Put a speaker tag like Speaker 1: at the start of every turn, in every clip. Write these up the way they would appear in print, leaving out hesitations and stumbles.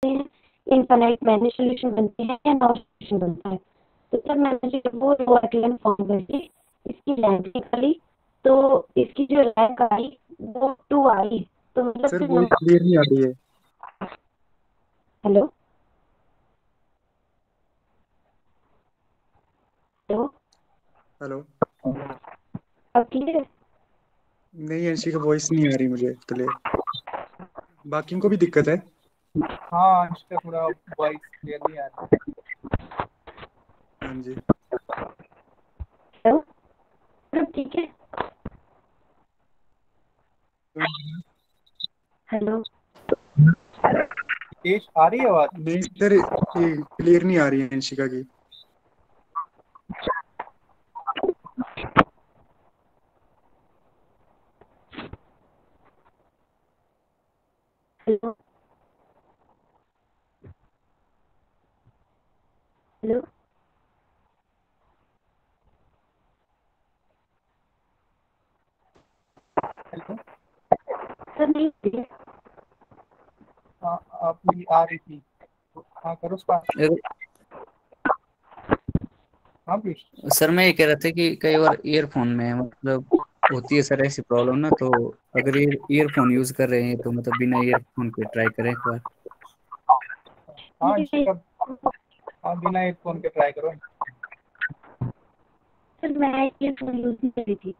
Speaker 1: हैं, infinite many solution बनते हैं या नॉन सॉल्यूशन बनता है। तो सर मैंने जब वो रो एक्लन फॉर्म करके इसकी रैंक निकाली तो इसकी जो रैंक आई वो 2 आई। तो मतलब
Speaker 2: सर
Speaker 1: जो
Speaker 2: वॉइस
Speaker 1: नंबर।
Speaker 2: क्लियर नहीं आ रही है।
Speaker 1: Hello hello.
Speaker 2: हेलो।
Speaker 1: अब क्लियर है?
Speaker 2: नहीं, अंशी का वॉइस नहीं आ रही मुझे क्लियर। बाकियों को भी दिक्कत है।
Speaker 3: हाँ, इसका थोड़ा वॉइस क्लियर नहीं आ रहा।
Speaker 2: हाँ जी।
Speaker 1: हेलो अब ठीक है? हेलो
Speaker 3: तेज आ रही है आवाज?
Speaker 2: नहीं सर, क्लियर नहीं आ रही है अंशिका की।
Speaker 1: Hello hello.
Speaker 3: हेलो।
Speaker 1: सर नहीं clear।
Speaker 3: हाँ, आपकी आ रही थी। हाँ, करो स्टार्ट। हाँ पीयूष।
Speaker 4: सर मैं ये कह रहा था कि कई बार ईयरफोन में मतलब होती है सर ऐसी प्रॉब्लम ना, तो अगर ईयरफोन यूज कर रहे हैं तो मतलब बिना ईयरफोन के ट्राई करें एक बार।
Speaker 3: हाँ अंशिका, हाँ बिना हेडफोन के ट्राई करो।
Speaker 1: सर मैं ये फोन यूज नहीं कर रही थी।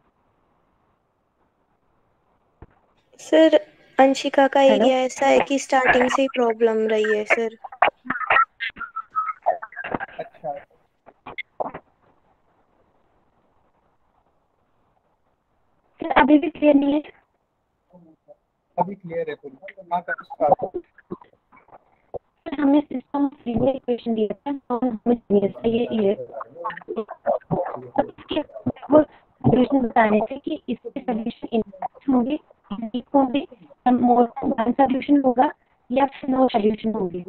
Speaker 5: सर अंशिका का
Speaker 1: हेलो
Speaker 5: एरिया ऐसा है कि स्टार्टिंग से ही प्रॉब्लम रही है सर।
Speaker 3: अच्छा,
Speaker 1: सर अभी भी क्लियर नहीं है?
Speaker 3: अभी क्लियर है थोड़ी। हाँ, करो स्टार्ट।
Speaker 1: सर हमें सिस्टम फ्री में इक्वेशन दिया था तो हमें ये वो सॉल्यूशन बताने थे कि इसके सॉल्यूशन इनपुट होंगे, वीक होंगे, मोर वन सॉल्यूशन होगा या फिर नो सॉल्यूशन होंगे।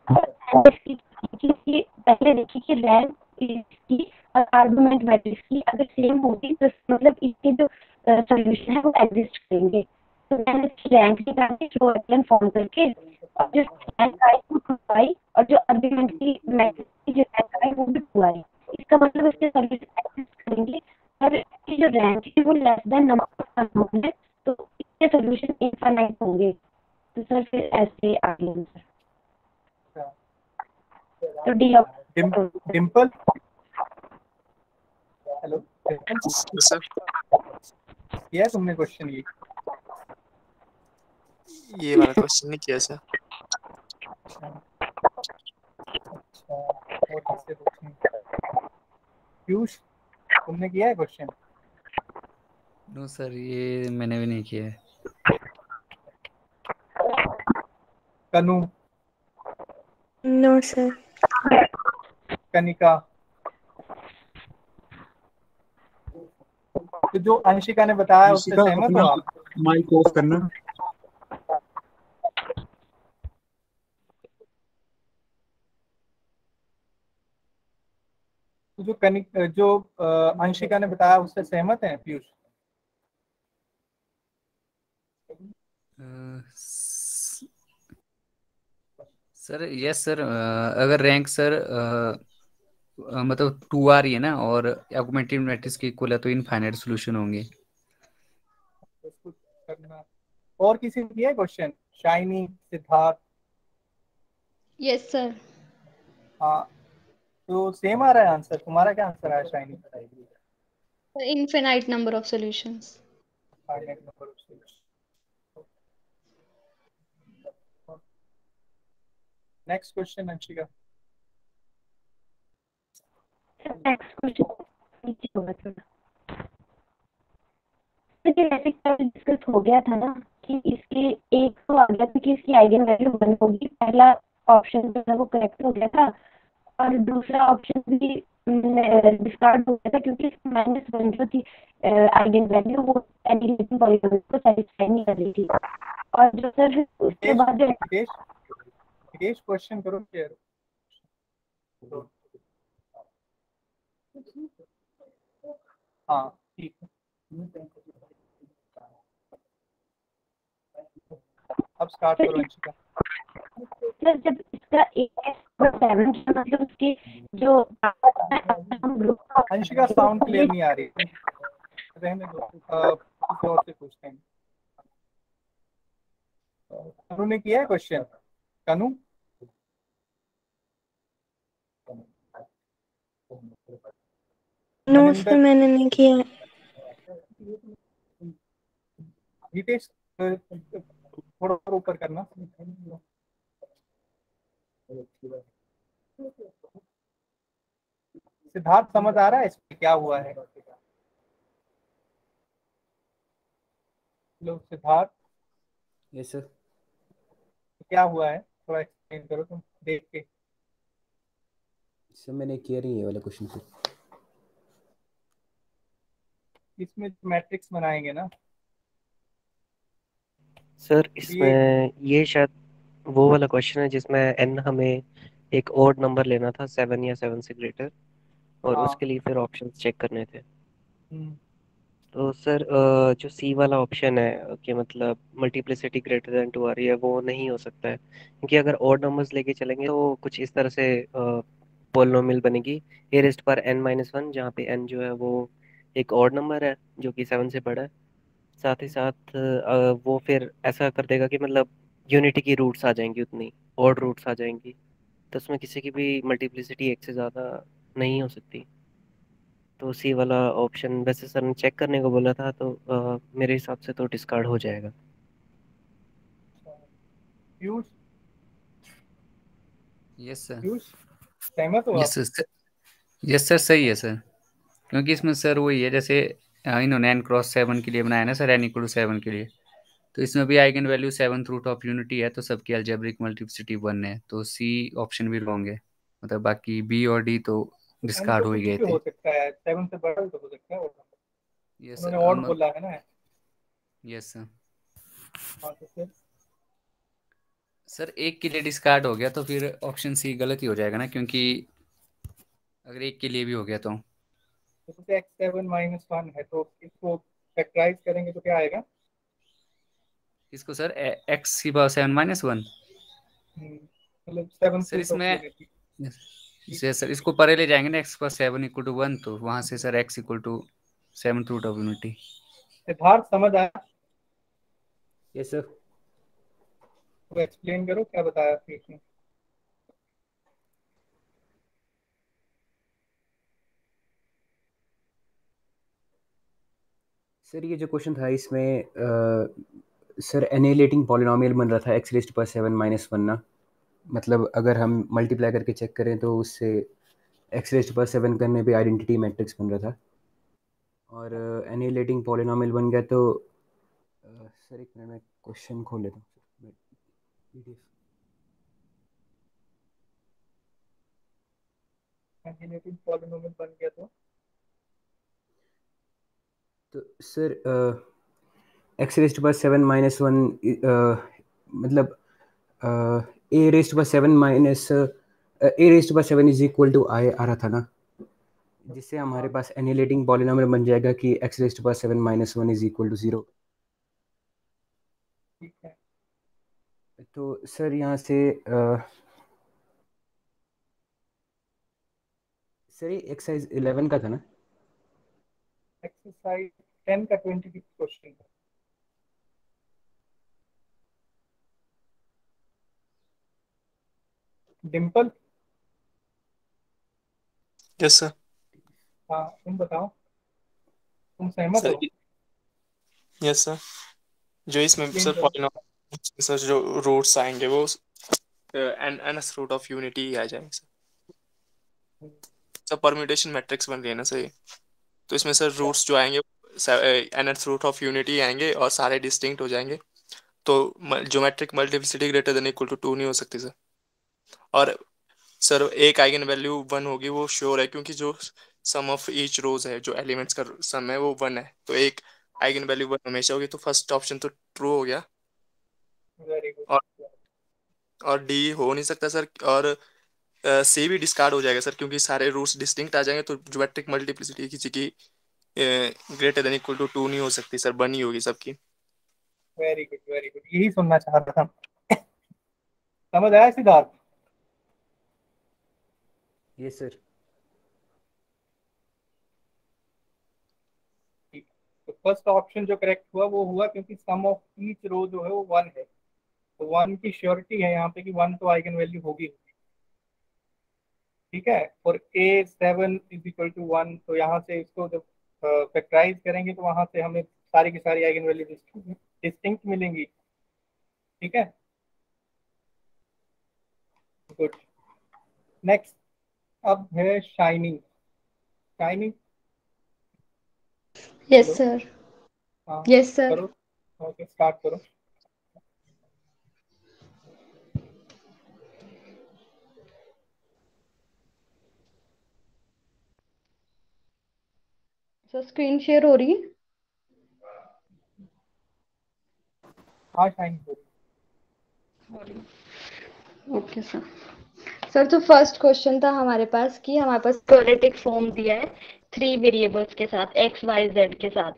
Speaker 1: और इसकी पहले देखिए कि रैंक इसकी और आर्गुमेंट मैट्रिक्स की अगर सेम होगी तो मतलब इसके जो सॉल्यूशन है वो एग्जिस्ट करेंगे। तो मैंने इसकी रैंक निकाली रो एक्लन फॉर्म करके और जो रैंक आई वो 2 आई और जो आर्गुमेंट की मैट्रिक्स की जो रैंक आई वो भी 2 आई। इसका मतलब इसके सॉल्यूशन एग्जिस्ट करेंगे और इसकी जो रैंक है वो less than number of unknown है तो इसके सॉल्यूशन इनफाइनाइट होंगे। तो सर फिर ऐसे आगे आंसर। तो D
Speaker 3: Dimple. Hello Dimple,
Speaker 6: sir
Speaker 3: किया है तुमने क्वेश्चन
Speaker 6: ये वाला क्वेश्चन नहीं किया सर।
Speaker 3: अच्छा, और किससे पूछें? पीयूष, तुमने किया है क्वेश्चन?
Speaker 4: नो सर, ये मैंने भी नहीं किया है।
Speaker 3: कनु,
Speaker 5: नो सर।
Speaker 3: कनिका, तो जो अंशिका ने बताया उससे
Speaker 2: अंशिका
Speaker 3: सहमत हो
Speaker 2: अपना
Speaker 3: आप?
Speaker 2: माइक ऑफ करना।
Speaker 3: तो जो अंशिका ने बताया उससे सहमत है पीयूष?
Speaker 4: सर यस सर, अगर रैंक सर मतलब 2 आ रही है ना और ऑगमेंटेड मैट्रिक्स की इक्वल है तो इनफाइनाइट सॉल्यूशन होंगे।
Speaker 3: उसको करना। और किसी ने किया है question? Shiny, Siddharth?
Speaker 7: Yes sir.
Speaker 3: हाँ, तो सेम आ रहा है आंसर। तुम्हारा क्या आंसर आया shiny?
Speaker 7: Infinite number of solutions.
Speaker 3: Finite number of solution. Next question Anshika.
Speaker 1: Next question नीचे होगा थोड़ा। तो जैसे कि डिस्कस हो गया था ना कि इसके एक तो आ गया था कि इसकी आइगन वैल्यू 1 होगी, पहला ऑप्शन जो था वो करेक्ट हो गया था और दूसरा ऑप्शन भी डिस्कार्ड हो गया था क्योंकि -1 जो थी आइगन वैल्यू वो एलिमिनेटिंग पॉलीनोमियल को सेटिस्फाई नहीं कर रही थी। और जो सर उसके
Speaker 3: विकेश,
Speaker 1: बाद जो
Speaker 3: विकेश, विकेश क्वेश्चन करो शेयर। हाँ ठीक है, अब स्टार्ट करो अंशिका।
Speaker 1: सर जब इसका AS7 मतलब उसके जो हम ग्रुप
Speaker 3: अंशिका साउंड क्लियर नहीं आ रही, रहने दो, किसी और से पूछते हैं। कनु ने किया है क्वेश्चन? कनु?
Speaker 5: नो सर, मैंने नहीं किया है।
Speaker 3: हितेश थोड़ा और ऊपर करना। सिद्धार्थ समझ आ रहा है इसमें क्या हुआ है? लो सिद्धार्थ,
Speaker 8: यस सर।
Speaker 3: क्या हुआ है थोड़ा एक्सप्लेन करो तुम देख के।
Speaker 8: सर मैंने किया नहीं ये वाला क्वेश्चन सर।
Speaker 3: इसमें मैट्रिक्स बनाएंगे ना
Speaker 9: सर,
Speaker 3: ये?
Speaker 9: इसमें ये शायद वो वाला क्वेश्चन है जिसमें एन हमें एक ओड नंबर लेना था, 7 या 7 से ग्रेटर, और
Speaker 3: हाँ।
Speaker 9: उसके लिए फिर ऑप्शंस चेक करने थे।
Speaker 3: हम्म,
Speaker 9: तो सर जो सी वाला ऑप्शन है कि मतलब मल्टीप्लिसिटी ग्रेटर देन 2 आ रही है, वो नहीं हो सकता है, क्योंकि अगर ओड नंबर्स लेके चलेंगे तो कुछ इस तरह से पोलिनोमियल बनेगी ए रेस्ट पर एन माइनस वन, जहाँ पे एन जो है वो एक ओड नंबर है जो कि 7 से बड़ा है। साथ ही साथ वो फिर ऐसा कर देगा कि मतलब यूनिटी की रूट्स आ जाएंगी, उतनी ऑड रूट्स आ जाएंगी, तो उसमें किसी की भी मल्टीप्लिसिटी एक से ज़्यादा नहीं हो सकती। तो सी वाला ऑप्शन वैसे सर ने चेक करने को बोला था, तो मेरे हिसाब से तो डिस्कार्ड हो जाएगा।
Speaker 3: Piyush,
Speaker 4: yes sir.
Speaker 3: पीयूष सहमत हो आप?
Speaker 4: Yes sir. यस सर, सही है सर। क्योंकि इसमें सर वही है, जैसे इन्होंने n×7 के लिए बनाया ना सर, n=7 के लिए, तो इसमें भी eigen value 7th root of unity है, तो सबकी अलजेब्रिक मल्टीप्लिसिटी 1 है, तो सी ऑप्शन भी रॉन्ग है। मतलब बाकी बी और डी तो
Speaker 3: तो एन
Speaker 4: डिस्कार्ड
Speaker 3: तो
Speaker 4: हो ही
Speaker 3: कुछ
Speaker 4: गए
Speaker 3: भी
Speaker 4: थे।
Speaker 3: हो सकता है, 7 से बड़ा भी तो हो सकता है और
Speaker 4: यस
Speaker 3: उन्होंने
Speaker 4: सर।
Speaker 3: ऑड बोला है ना।
Speaker 4: Yes sir.
Speaker 3: हाँ तो फिर
Speaker 4: सर एक के लिए डिस्कार्ड हो गया तो फिर ऑप्शन सी गलत ही हो जाएगा ना, क्योंकि अगर एक के लिए भी हो गया तो
Speaker 3: जैसे x7 - 1 है तो इसको फैक्टराइज करेंगे तो क्या आएगा?
Speaker 4: इसको सर x⁻7 - 1।
Speaker 3: मतलब 7th
Speaker 4: सर
Speaker 3: रूट ऑफ
Speaker 4: इसमें
Speaker 3: यूनिटी।
Speaker 4: इसे सर इसको परे ले जाएंगे ना, x⁻7 = 1, तो वहां से sir x = 7th root of unity.
Speaker 3: Siddharth समझ आया?
Speaker 8: Yes sir.
Speaker 3: तो एक्सप्लेन करो क्या बताया आपने इसमें।
Speaker 8: सर ये जो क्वेश्चन था इसमें सर एनिहिलेटिंग पॉलिनोमियल बन रहा था x⁻7 - 1 ना। मतलब अगर हम मल्टीप्लाई करके चेक करें तो उससे x⁻7 करने पे आइडेंटिटी मैट्रिक्स बन रहा था, और एनिहिलेटिंग पॉलिनोमियल बन गया तो सर एक मिनट में क्वेश्चन खोल लेता हूँ PDF।
Speaker 3: एनिहिलेटिंग पॉलिनोमियल बन गया
Speaker 8: तो सर x⁻7 - 1 मतलब a⁻7 is equal to I आ रहा था ना, जिससे हमारे पास एनिहिलेटिंग पॉलिनोमियल बन जाएगा कि x⁻7 - 1 इज इक्वल टू 0।
Speaker 3: ठीक है।
Speaker 8: तो सर यहाँ से सर ये एक्सरसाइज 11 का था ना?
Speaker 3: एक्सरसाइज 10 का 26 क्वेश्चन। Dimple,
Speaker 6: yes sir.
Speaker 3: हाँ तुम बताओ, तुम सहमत
Speaker 6: सर
Speaker 3: हो?
Speaker 6: यस सर, जो इसमें
Speaker 3: एक्सप्लेन
Speaker 6: सर
Speaker 3: करो।
Speaker 6: पॉलिनॉमियल सर जो रूट्स आएंगे वो nth रूट ऑफ यूनिटी ही आ जाएंगे सर। सर परम्यूटेशन मैट्रिक्स बन रही है ना सर ये। तो इसमें सर
Speaker 3: अच्छा,
Speaker 6: रूट्स जो आएंगे nth रूट ऑफ यूनिटी आएंगे और सारे डिस्टिंक्ट हो जाएंगे। तो geometric multiplicity greater than equal to 2 नहीं हो सकती सर। और सर एक आइगन वैल्यू 1 होगी वो श्योर है, क्योंकि जो सम ऑफ ईच रोज है, जो एलिमेंट्स का सम है वो 1 है, तो एक आइगन वैल्यू 1 हमेशा होगी, तो फर्स्ट ऑप्शन तो ट्रू हो गया।
Speaker 3: वेरी
Speaker 6: और
Speaker 3: गुड।
Speaker 6: डी हो नहीं सकता सर। और सी भी डिस्कार्ड हो जाएगा सर, क्योंकि सारे रूट्स डिस्टिंक्ट आ जाएंगे, तो ज्योमेट्रिक मल्टीप्लिसिटी किसी की ग्रेटर देन इक्वल टू 2 नहीं हो सकती सर, बनी होगी सबकी।
Speaker 3: वेरी गुड, वेरी गुड, यही सुनना चाह रहा था। समझ आया सिद्धार्थ?
Speaker 8: Yes sir.
Speaker 3: तो फर्स्ट ऑप्शन जो करेक्ट हुआ वो हुआ क्योंकि सम ऑफ ईच रो जो है वो 1 है, तो 1 की श्योरिटी है यहाँ पे कि 1 तो आइगन वैल्यू होगी। ठीक है, और A7 इज इक्वल टू 1, तो यहाँ से इसको जब फैक्टराइज करेंगे तो वहां से हमें सारी की सारी आइगन वैल्यू डिस्टिंक्ट मिलेंगी। ठीक है, गुड। नेक्स्ट अब है shining. Shining,
Speaker 7: yes
Speaker 3: hello,
Speaker 7: sir.
Speaker 3: हाँ
Speaker 7: यस सर।
Speaker 3: करो, ओके स्टार्ट करो।
Speaker 7: सर स्क्रीन शेयर हो रही है?
Speaker 3: हाँ शाइनिंग,
Speaker 7: ओके सर। सर तो फर्स्ट क्वेश्चन था हमारे पास कि हमारे पास क्वाड्रेटिक फॉर्म दिया है 3 वेरिएबल्स के साथ x y z के साथ।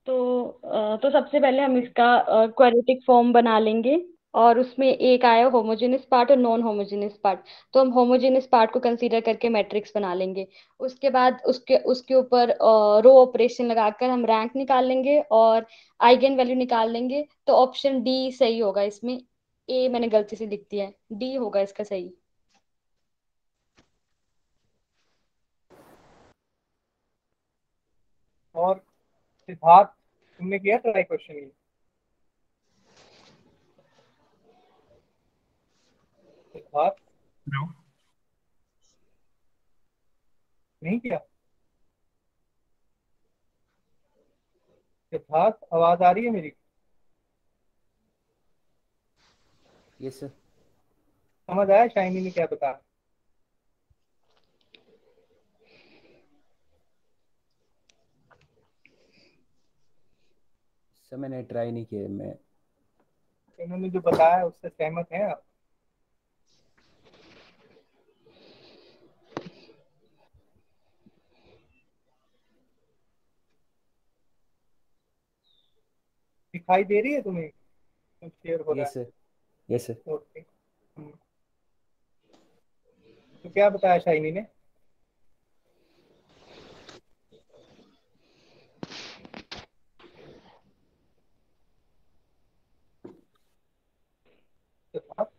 Speaker 7: तो सबसे पहले हम इसका क्वाड्रेटिक फॉर्म बना लेंगे और उसमें एक आया होमोजेनियस पार्ट और नॉन होमोजेनियस पार्ट। तो हम होमोजेनियस पार्ट को कंसीडर करके मैट्रिक्स बना लेंगे। उसके बाद उसके उसके ऊपर रो ऑपरेशन लगाकर हम रैंक निकाल लेंगे और आइगन वैल्यू निकाल लेंगे। तो ऑप्शन डी सही होगा इसमें। ए मैंने गलती से लिख दिया है, डी होगा इसका सही।
Speaker 3: और सिद्धार्थ तुमने किया ट्राई क्वेश्चन ये? सिद्धार्थ
Speaker 2: नो।
Speaker 3: नहीं किया? सिद्धार्थ आवाज आ रही है मेरी?
Speaker 8: Yes sir.
Speaker 3: समझ आया शाइनी ने क्या बताया?
Speaker 8: सर मैंने ट्राई नहीं किया। मैं
Speaker 3: इन्होंने जो बताया उससे सहमत हैं आप? दिखाई दे रही है तुम्हें कुछ शेयर हो रहा
Speaker 8: यस सर। Yes sir.
Speaker 3: है? ओके। तो क्या बताया शाइनी ने? सिद्धार्थ,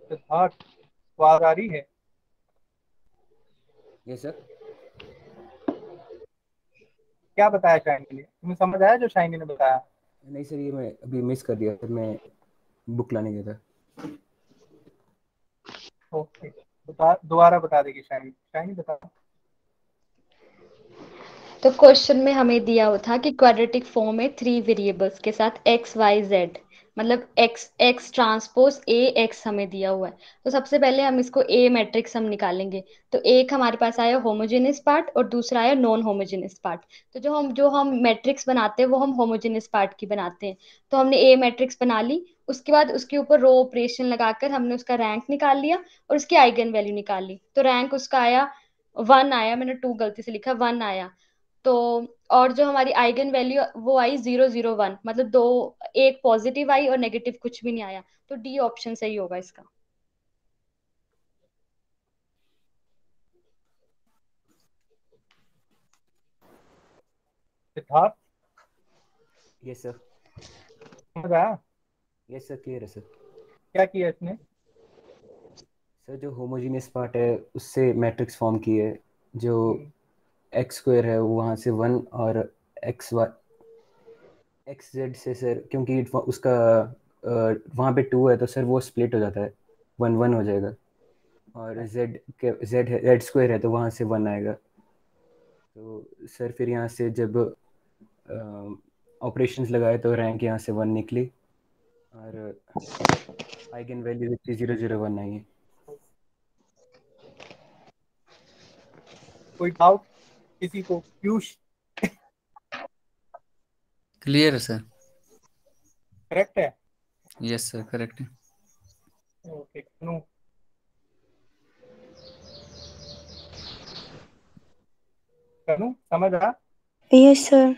Speaker 3: सिद्धार्थ आवाज आ रही है?
Speaker 8: Yes sir.
Speaker 3: क्या बताया शाइनी ने? तुम्हें समझ आया जो शाइनी ने बताया?
Speaker 8: नहीं सर, ये मैं अभी मिस कर दिया सर। मैं बुक लाने गया था।
Speaker 3: ओके, दोबारा बता देगी शाइनी। शाइनी बता।
Speaker 7: तो क्वेश्चन में हमें दिया हुआ था कि क्वाड्रेटिक फॉर्म है 3 वेरिएबल्स के साथ x y z, मतलब x ट्रांसपोज a x हमें दिया हुआ है। तो सबसे पहले हम इसको a मैट्रिक्स हम निकालेंगे। तो एक हमारे पास आया होमोजेनियस पार्ट और दूसरा आया नॉन होमोजेनियस पार्ट। तो जो हम मैट्रिक्स बनाते हैं वो हम होमोजेनियस पार्ट की बनाते हैं। तो हमने a मैट्रिक्स बना ली। उसके बाद उसके ऊपर रो ऑपरेशन लगाकर हमने उसका रैंक निकाल लिया और उसकी आइगन वैल्यू निकाल ली। तो रैंक उसका आया 1 आया, मैंने 2 गलती से लिखा, 1 आया। तो और जो हमारी आइगन वैल्यू वो आई 001, मतलब दो, एक पॉजिटिव आई और नेगेटिव कुछ भी नहीं आया। तो डी ऑप्शन सही होगा इसका।
Speaker 3: Siddharth
Speaker 8: yes sir.
Speaker 3: समझ आया?
Speaker 8: यस सर, क्लियर है सर।
Speaker 3: क्या किया इसने?
Speaker 8: सर जो होमोजीनियस पार्ट है उससे मैट्रिक्स फॉर्म की है। जो
Speaker 3: हम्म,
Speaker 8: एक्स स्क्वायर है वो वहाँ से 1, और एक्स वाई एक्स जेड से सर, क्योंकि उसका वहाँ पे 2 है तो सर वो स्प्लिट हो जाता है, 1 1 हो जाएगा। और जेड स्क्वायर है तो वहाँ से 1 आएगा। तो सर फिर यहाँ से जब ऑपरेशंस लगाए तो रैंक यहाँ से 1 निकली और आइगन वैल्यू 001 आई है।
Speaker 3: कोई डाउट किसी को? पीयूष
Speaker 4: क्लियर है सर।
Speaker 3: करेक्ट है?
Speaker 4: यस सर, करेक्ट है।
Speaker 3: Okay, no. तनु समझ रहा?
Speaker 5: Yes sir.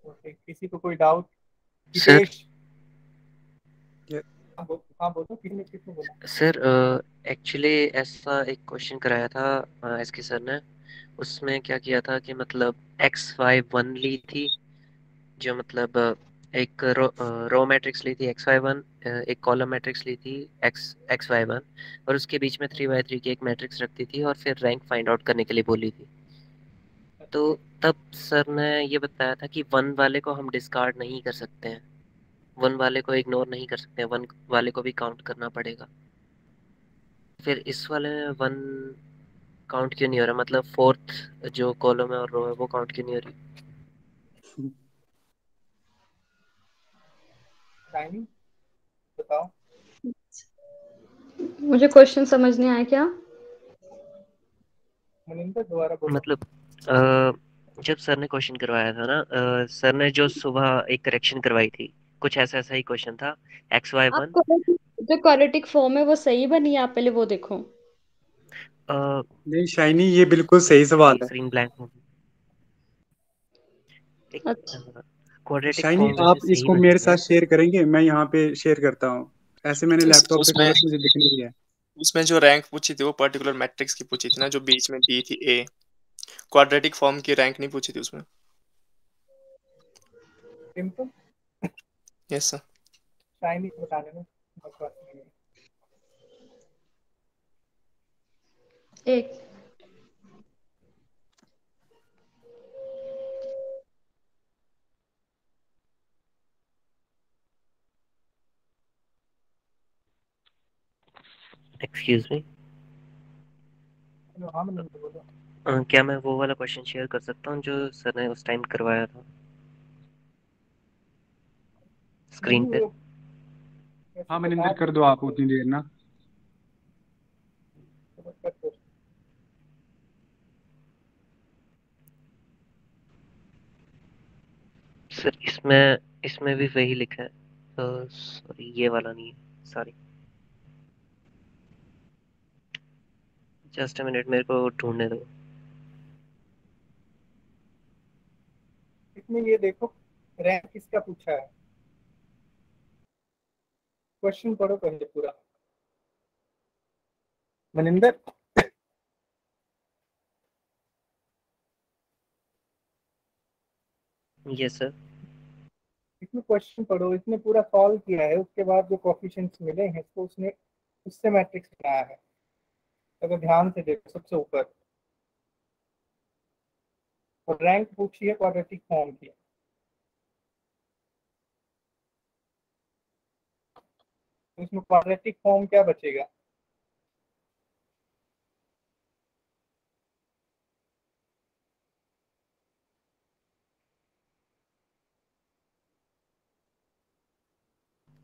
Speaker 3: ओके, किसी को कोई डाउट?
Speaker 9: सर
Speaker 3: हितेश, हाँ बोलो, किसने बोला?
Speaker 9: सर एक्चुअली ऐसा एक क्वेश्चन कराया था एसके सर ने, उसमें क्या किया था कि मतलब XY1 ली थी, जो मतलब एक रो मैट्रिक्स ली थी XY1, एक कॉलम मैट्रिक्स ली थी XY1, और उसके बीच में 3x3 की एक मैट्रिक्स रखती थी और फिर रैंक फाइंड आउट करने के लिए बोली थी। तो तब सर ने ये बताया था कि 1 वाले को हम डिस्कार्ड नहीं कर सकते हैं, 1 वाले को इग्नोर नहीं कर सकते हैं, 1 वाले को भी काउंट करना पड़ेगा। फिर इस वाले में 1 काउंट क्यों नहीं हो रहा, मतलब फोर्थ जो कॉलम है और रो है वो काउंट क्यों नहीं हो रही?
Speaker 3: शाइनी बताओ।
Speaker 7: मुझे क्वेश्चन समझ नहीं आया क्या?
Speaker 3: मनिंदर दोबारा बोलो।
Speaker 9: मतलब जब सर ने क्वेश्चन करवाया था ना, सर ने जो सुबह एक करेक्शन करवाई थी, कुछ ऐसा ऐसा ही क्वेश्चन था XY1।
Speaker 7: आपको जो क्वाड्रेटिक फॉर्म है वो सही बनी है, आप पहले वो देखो।
Speaker 2: नहीं शाइनी, ये बिल्कुल सही सवाल है।
Speaker 9: स्क्रीन ब्लैंक हो गई। एक
Speaker 7: अच्छा
Speaker 9: क्वाड्रेटिक
Speaker 2: शाइनी,
Speaker 9: फॉर्म वैसे
Speaker 2: आप
Speaker 9: सही
Speaker 2: इसको मेरे
Speaker 9: बनती
Speaker 2: साथ
Speaker 9: है।
Speaker 2: शेयर करेंगे? मैं यहाँ पे शेयर करता हूँ। ऐसे मैंने लैपटॉप पे
Speaker 6: उसमें
Speaker 2: खोला तो मुझे दिख नहीं है।
Speaker 6: उसमें जो रैंक पूछी थी वो पर्टिकुलर मैट्रिक्स की पूछी थी ना, जो बीच में दी थी ए। क्वाड्रेटिक फॉर्म की रैंक नहीं पूछी थी उसमें।
Speaker 3: सिंपल।
Speaker 6: Yes sir.
Speaker 3: शाइनी को बता देना, बकवास नहीं है।
Speaker 7: एक
Speaker 9: एक्सक्यूज मी,
Speaker 3: चलो हाँ मनिंदर बोलो।
Speaker 9: क्या मैं वो वाला क्वेश्चन शेयर कर सकता हूँ जो सर ने उस टाइम करवाया था स्क्रीन
Speaker 3: नहीं
Speaker 9: पे?
Speaker 3: वो
Speaker 2: हाँ
Speaker 3: कैसे बता
Speaker 2: मनिंदर, कर दो आप
Speaker 3: दो।
Speaker 2: उतनी देर ना।
Speaker 9: सर इसमें इसमें भी वही लिखा है, सॉरी ये वाला नहीं है, सॉरी। जस्ट अ मिनट, मेरे को ढूंढने दो।
Speaker 3: इसमें ये देखो, रैंक किसका पूछा है, क्वेश्चन पढ़ो पहले पूरा। Maninder
Speaker 9: yes sir.
Speaker 3: इसमें क्वेश्चन पढ़ो, इसने पूरा सॉल्व किया है, उसके बाद जो कोफिशिएंट्स मिले हैं तो उसने उससे मैट्रिक्स बनाया है। अगर ध्यान से देखो सबसे ऊपर, और रैंक पूछी है क्वाड्रेटिक फॉर्म की। तो इसमें क्वाड्रेटिक फॉर्म क्या बचेगा?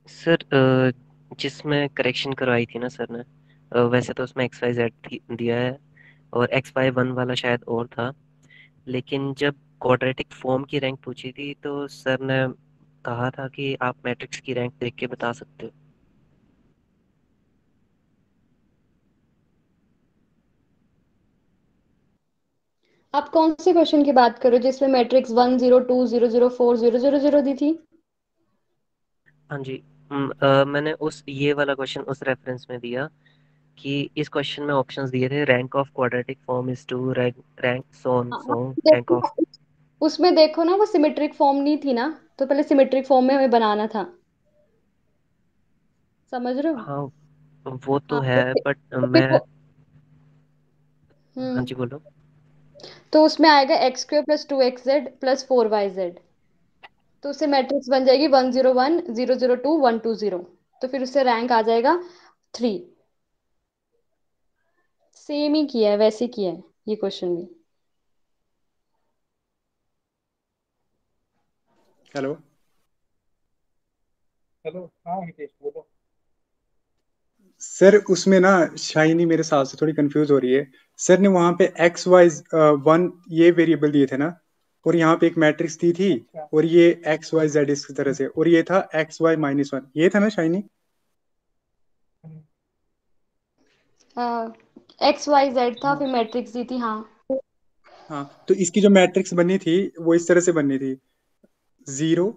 Speaker 9: सर जिसमें करेक्शन करवाई थी ना सर ने, वैसे तो उसमें XYZ दिया है और XY1 वाला शायद और था, लेकिन जब क्वाड्रेटिक फॉर्म की रैंक पूछी थी तो सर ने कहा था कि आप मैट्रिक्स की रैंक देख के बता सकते हो।
Speaker 7: आप कौन से क्वेश्चन की बात करो जिसमें मैट्रिक्स 1 0 2 0 0 4 0 0 0 दी थी?
Speaker 9: हाँ जी। मैंने उस ये वाला क्वेश्चन उस रेफरेंस में दिया कि इस क्वेश्चन में ऑप्शंस दिए थे, rank of quadratic form is 2, rank so rank
Speaker 7: देखो
Speaker 9: ऑफ।
Speaker 7: ना, उसमें देखो ना, वो सिमेट्रिक फॉर्म नहीं थी ना, तो पहले सिमेट्रिक फॉर्म में हमें बनाना था। समझ रहे हो?
Speaker 9: हाँ वो तो
Speaker 7: हाँ
Speaker 9: है, बट
Speaker 7: तो फिर
Speaker 9: मैं।
Speaker 7: वो
Speaker 9: हाँ जी बोलो।
Speaker 7: तो उसमें आएगा x² + 2xz + 4yz। तो उससे मैट्रिक्स बन जाएगी 1 0 1 0 0 2 1 2 0। तो फिर उससे रैंक आ जाएगा 3। सेम ही किया है, वैसे किया है ये क्वेश्चन भी।
Speaker 2: हेलो।
Speaker 3: चलो हाँ हितेश बोलो।
Speaker 2: सर उसमें ना शाइनी मेरे साथ से थोड़ी कंफ्यूज हो रही है। सर ने वहां पे XY1 ये वेरिएबल दिए थे ना, और यहाँ पे एक मैट्रिक्स दी थी,
Speaker 3: अच्छा
Speaker 2: और ये XYZ इस तरह से, और ये था XY-1, ये था ना शाइनी?
Speaker 7: XYZ था, फिर मैट्रिक्स दी थी हाँ।
Speaker 2: हाँ, तो इसकी जो मैट्रिक्स बनी थी वो इस तरह से बननी थी, 0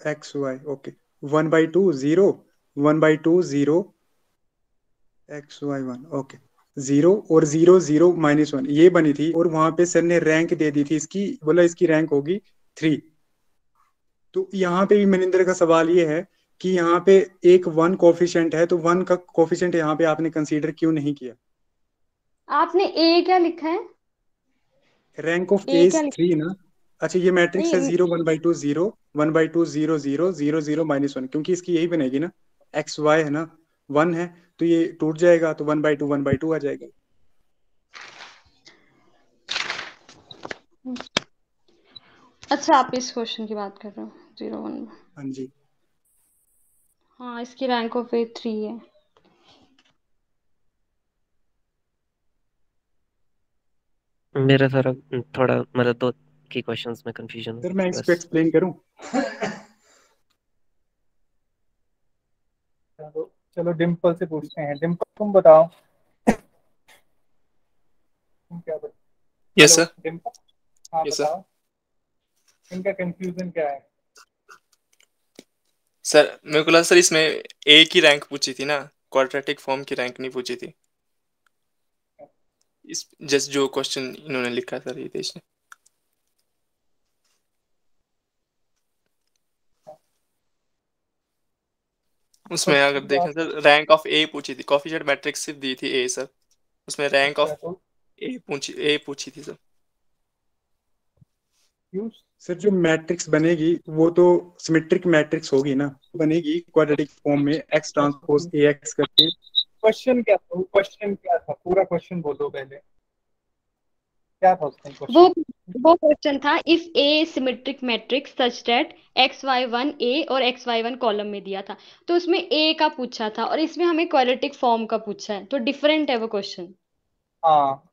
Speaker 2: X Y, okay, 1/2 0, 1/2 0 X Y 1, okay, 0 और 0 0 -1 ये बनी थी। और वहां पे सर ने रैंक दे दी थी इसकी, बोला इसकी रैंक होगी 3। तो यहाँ पे भी मनिंदर का सवाल ये है कि यहाँ पे एक 1 कोफिशिएंट है, तो 1 का कोफिशिएंट यहाँ पे आपने कंसीडर क्यों नहीं किया?
Speaker 7: आपने ए क्या लिखा है?
Speaker 2: रैंक ऑफ
Speaker 7: ए
Speaker 2: ए
Speaker 7: क्या
Speaker 2: इज
Speaker 7: लिखा
Speaker 2: 3 ना। अच्छा, ये मैट्रिक्स है
Speaker 7: नहीं
Speaker 2: 0 1/2 0 1/2 0 0 0 0 -1, क्योंकि इसकी यही बनेगी ना, एक्स वाई है ना, 1 है, तो ये टूट जाएगा, तो 1/2 1/2 आ जाएगा।
Speaker 7: अच्छा, आप इस क्वेश्चन की बात कर रहे हो 0 1।
Speaker 2: हाँ जी।
Speaker 7: हाँ, इसकी रैंक ऑफ ए 3 है।
Speaker 9: मेरा सारा थोड़ा मतलब दो की क्वेश्चंस में कंफ्यूजन
Speaker 2: सर
Speaker 9: हुई
Speaker 2: मैं
Speaker 9: थी
Speaker 2: इसको
Speaker 9: बस।
Speaker 2: एक्सप्लेन करूं?
Speaker 3: चलो चलो डिम्पल से पूछते हैं। डिम्पल तुम बताओ, तुम क्या बताओ?
Speaker 6: Yes
Speaker 3: hello
Speaker 6: sir.
Speaker 3: डिम्पल, हाँ
Speaker 6: यस सर।
Speaker 3: बताओ, इनका कंफ्यूजन क्या है?
Speaker 6: सर मेरे को लगा सर इसमें ए की रैंक पूछी थी ना, क्वाड्रेटिक फॉर्म की रैंक नहीं पूछी थी। इस जस्ट जो क्वेश्चन इन्होंने लिखा सर ये देश ने। उसमें अगर
Speaker 3: क्वेश्चन
Speaker 6: देखें सर रैंक ऑफ ए पूछी थी, कोफिशिएंट मैट्रिक्स सिर्फ दी थी ए सर, उसमें रैंक
Speaker 3: अच्छा
Speaker 6: ऑफ
Speaker 3: तो
Speaker 6: ए पूछी थी सर।
Speaker 3: यूज
Speaker 2: सर जो मैट्रिक्स बनेगी वो तो सिमेट्रिक मैट्रिक्स होगी ना, बनेगी क्वाड्रेटिक फॉर्म में एक्स ट्रांसपोज ए एक्स करके।
Speaker 3: क्वेश्चन क्या था? क्वेश्चन क्या था? पूरा क्वेश्चन बोलो पहले, क्या था उसमें
Speaker 7: वो
Speaker 3: क्वेश्चन?
Speaker 7: वो क्वेश्चन था, if A symmetric matrix such that XY1 ए और XY1 कॉलम में दिया था। तो उसमें ए का पूछा था और इसमें हमें क्वाड्रेटिक फॉर्म का पूछा है, तो डिफरेंट है वो क्वेश्चन।
Speaker 3: हाँ,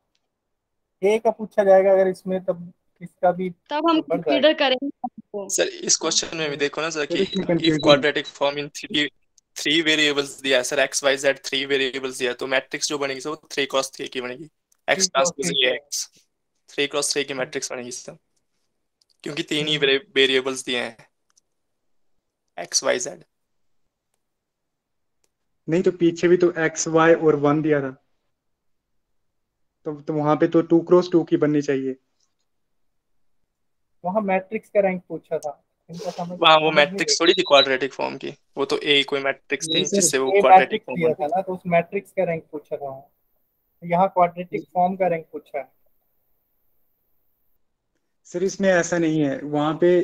Speaker 3: ए का पूछा जाएगा अगर इसमें, तब इसका भी
Speaker 7: तब हम
Speaker 3: बढ़ जाएगा।
Speaker 7: कंसीडर करेंगे आपको।
Speaker 6: सर इस क्वेश्चन में भी देखो ना सर
Speaker 2: सर
Speaker 6: कि
Speaker 2: इसमें
Speaker 6: इफ
Speaker 2: कंफ्यूजन है।
Speaker 6: Quadratic form in three variables दिया है sir, X Y Z 3 variables दिया है, तो मैट्रिक्स जो बनेगी सर वो 3x3 की बनेगी, x transpose A x 3x3 की मैट्रिक्स बनेगी सर, क्योंकि 3 ही वेरिएबल्स दिए हैं एक्स वाई जेड।
Speaker 2: नहीं तो पीछे भी तो एक्स वाई और 1 दिया था, तो वहां पे तो 2x2 की बननी चाहिए।
Speaker 3: वहाँ मैट्रिक्स का रैंक पूछा था, इनका समझ
Speaker 6: वहाँ वो
Speaker 3: समझ नहीं
Speaker 6: मैट्रिक्स थोड़ी थी क्वाड्रेटिक फॉर्म की, वो तो ए कोई मैट्रिक्स
Speaker 2: नहीं
Speaker 6: थी
Speaker 2: सर,
Speaker 6: जिससे वो
Speaker 3: ये
Speaker 6: क्वाड्रेटिक
Speaker 3: मैट्रिक्स
Speaker 6: फॉर्म
Speaker 3: दिया
Speaker 6: बनती।
Speaker 3: था ना, तो उस मैट्रिक्स का रैंक पूछा था वहाँ। तो यहाँ क्वाड्रेटिक फॉर्म का रैंक पूछा है।
Speaker 2: सर इसमें ऐसा नहीं है, वहां पे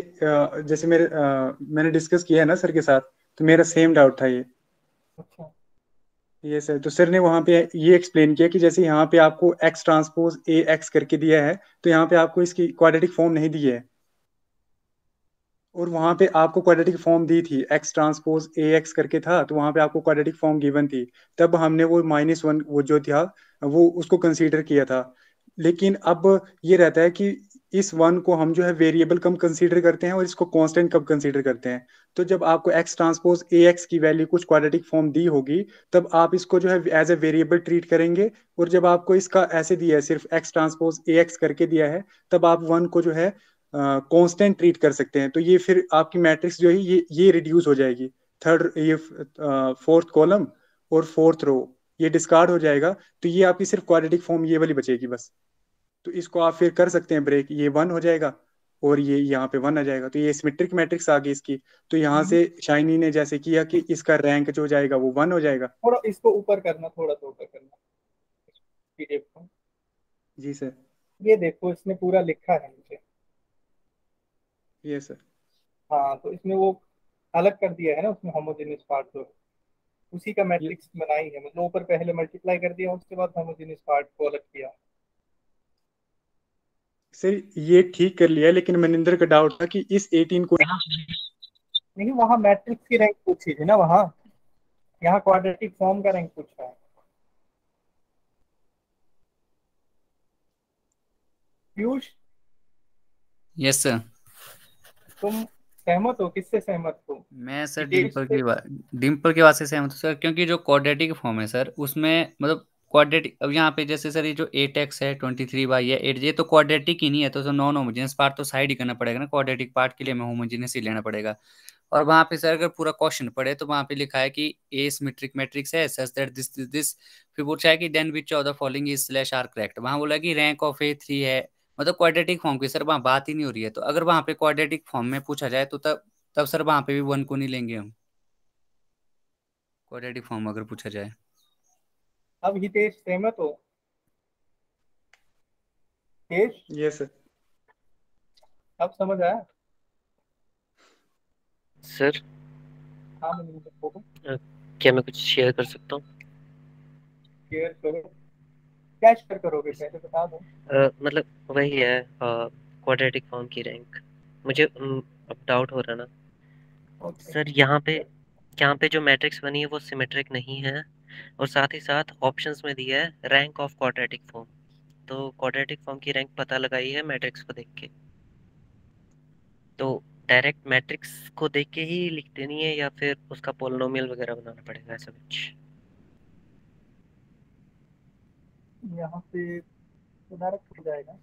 Speaker 2: जैसे मैंने डिस्कस किया है ना सर के साथ, तो मेरा सेम डाउट था ये।
Speaker 3: अच्छा
Speaker 2: ये सर, तो सर ने वहां पे ये एक्सप्लेन किया कि जैसे यहाँ पे आपको एक्स ट्रांसपोज ए एक्स करके दिया है, तो यहाँ पे आपको इसकी क्वाड्रेटिक फॉर्म नहीं दी है, और वहां पे आपको क्वाड्रेटिक फॉर्म दी थी, एक्स ट्रांसपोज ए एक्स करके था, तो वहां पे आपको क्वाड्रेटिक फॉर्म गिवन थी, तब हमने वो -1 वो जो था वो उसको कंसीडर किया था। लेकिन अब ये रहता है कि इस 1 को हम जो है वेरिएबल कब कंसीडर करते हैं और इसको कांस्टेंट कब कंसीडर करते हैं। तो जब आपको एक्स ट्रांसपोज ए एक्स की वैल्यू कुछ क्वाड्रेटिक फॉर्म दी होगी, तब आप इसको जो है एज ए वेरिएबल ट्रीट करेंगे, और जब आपको इसका ऐसे दिया है, सिर्फ एक्स ट्रांसपोज ए एक्स करके दिया है, तब आप 1 को जो है कांस्टेंट ट्रीट कर सकते हैं। तो ये फिर आपकी मैट्रिक्स जो है ये रिड्यूस हो जाएगी, थर्ड ये फोर्थ कॉलम और फोर्थ रो ये डिस्कार्ड हो जाएगा, तो ये आपकी सिर्फ क्वाड्रेटिक फॉर्म ये वाली बचेगी बस। तो इसको आप फिर कर सकते हैं ब्रेक, ये 1 हो जाएगा और ये यहाँ पे 1 आ जाएगा, तो ये सिमेट्रिक मैट्रिक्स आ गई इसकी। तो यहाँ से शाइनी ने जैसे किया कि इसका रैंक जो जाएगा वो 1 हो जाएगा।
Speaker 3: थोड़ा इसको ऊपर करना, थोड़ा सा ऊपर करना पीडीएफ को।
Speaker 2: जी सर।
Speaker 3: ये देखो इसमें पूरा लिखा है नीचे।
Speaker 2: ये सर।
Speaker 3: हाँ, तो इसमें वो अलग कर दिया है ना, उसमें होमोजेनियस पार्ट जो उसी का
Speaker 2: ये
Speaker 3: मैट्रिक्स बनाई है, मतलब ऊपर पहले मल्टीप्लाई कर दिया, उसके बाद होमोजेनियस पार्ट को अलग किया।
Speaker 2: सर ये ठीक कर लिया, लेकिन मनिंदर का डाउट था कि इस 18 को
Speaker 3: नहीं, वहाँ मैट्रिक्स की रैंक पूछी थी ना वहाँ, यहाँ क्वाड्रेटिक फॉर्म का रैंक पूछा है। Piyush,
Speaker 4: yes sir.
Speaker 3: तुम सहमत हो? किससे सहमत हो?
Speaker 4: मैं सर
Speaker 3: डिटेल्स से?
Speaker 4: डिम्पल की बात से सहमत हूँ सर, क्योंकि जो क्वाड्रेटिक फॉर्म है सर उसमें मतलब क्वाड्रेटिक, अब यहाँ पे जैसे सर ये जो 8x है, 23y है, 8, ये तो क्वाड्रेटिक ही नहीं है, तो नॉन होमोजेनियस पार्ट तो साइड ही करना पड़ेगा ना, क्वाड्रेटिक पार्ट के लिए हमें होमोजेनियस ही लेना पड़ेगा। और वहां पे सर अगर पूरा क्वेश्चन पढ़े तो वहां पे लिखा है कि ए सिमेट्रिक मैट्रिक्स है सच दैट दिस, फिर पूछा है कि then which of the following is slash are correct, वहां बोला कि रैंक ऑफ ए 3 है, मतलब क्वाड्रेटिक फॉर्म की सर वहां बात ही नहीं हो रही है। तो अगर वहां पे क्वाड्रेटिक फॉर्म में पूछा जाए तो तब तब सर वहां पे भी 1 को नहीं लेंगे हम, क्वाड्रेटिक फॉर्म अगर पूछा जाए।
Speaker 3: अब हितेश सहमत हो? Hitesh,
Speaker 2: yes sir.
Speaker 3: अब समझ आया?
Speaker 9: सर
Speaker 3: हाँ मनिंदर बोलो।
Speaker 9: क्या मैं कुछ शेयर कर सकता हूँ?
Speaker 3: शेयर करो। क्या शेयर करोगे पहले बता दो।
Speaker 9: मतलब वही है क्वाड्रेटिक फॉर्म की रैंक। मुझे अब डाउट हो रहा ना
Speaker 3: ओके।
Speaker 9: सर, यहाँ पे जो मैट्रिक्स बनी है वो सिमेट्रिक नहीं है, और साथ ही साथ ऑप्शंस में दिया है रैंक ऑफ क्वाड्रेटिक फॉर्म। तो क्वाड्रेटिक फॉर्म की रैंक पता लगाई है मैट्रिक्स को देख के, तो डायरेक्ट मैट्रिक्स को देख के ही लिख देनी है या फिर उसका पोलिनोमियल वगैरह बनाना पड़ेगा, ऐसा कुछ?
Speaker 3: यहाँ पे तो डायरेक्ट हो जाएगा।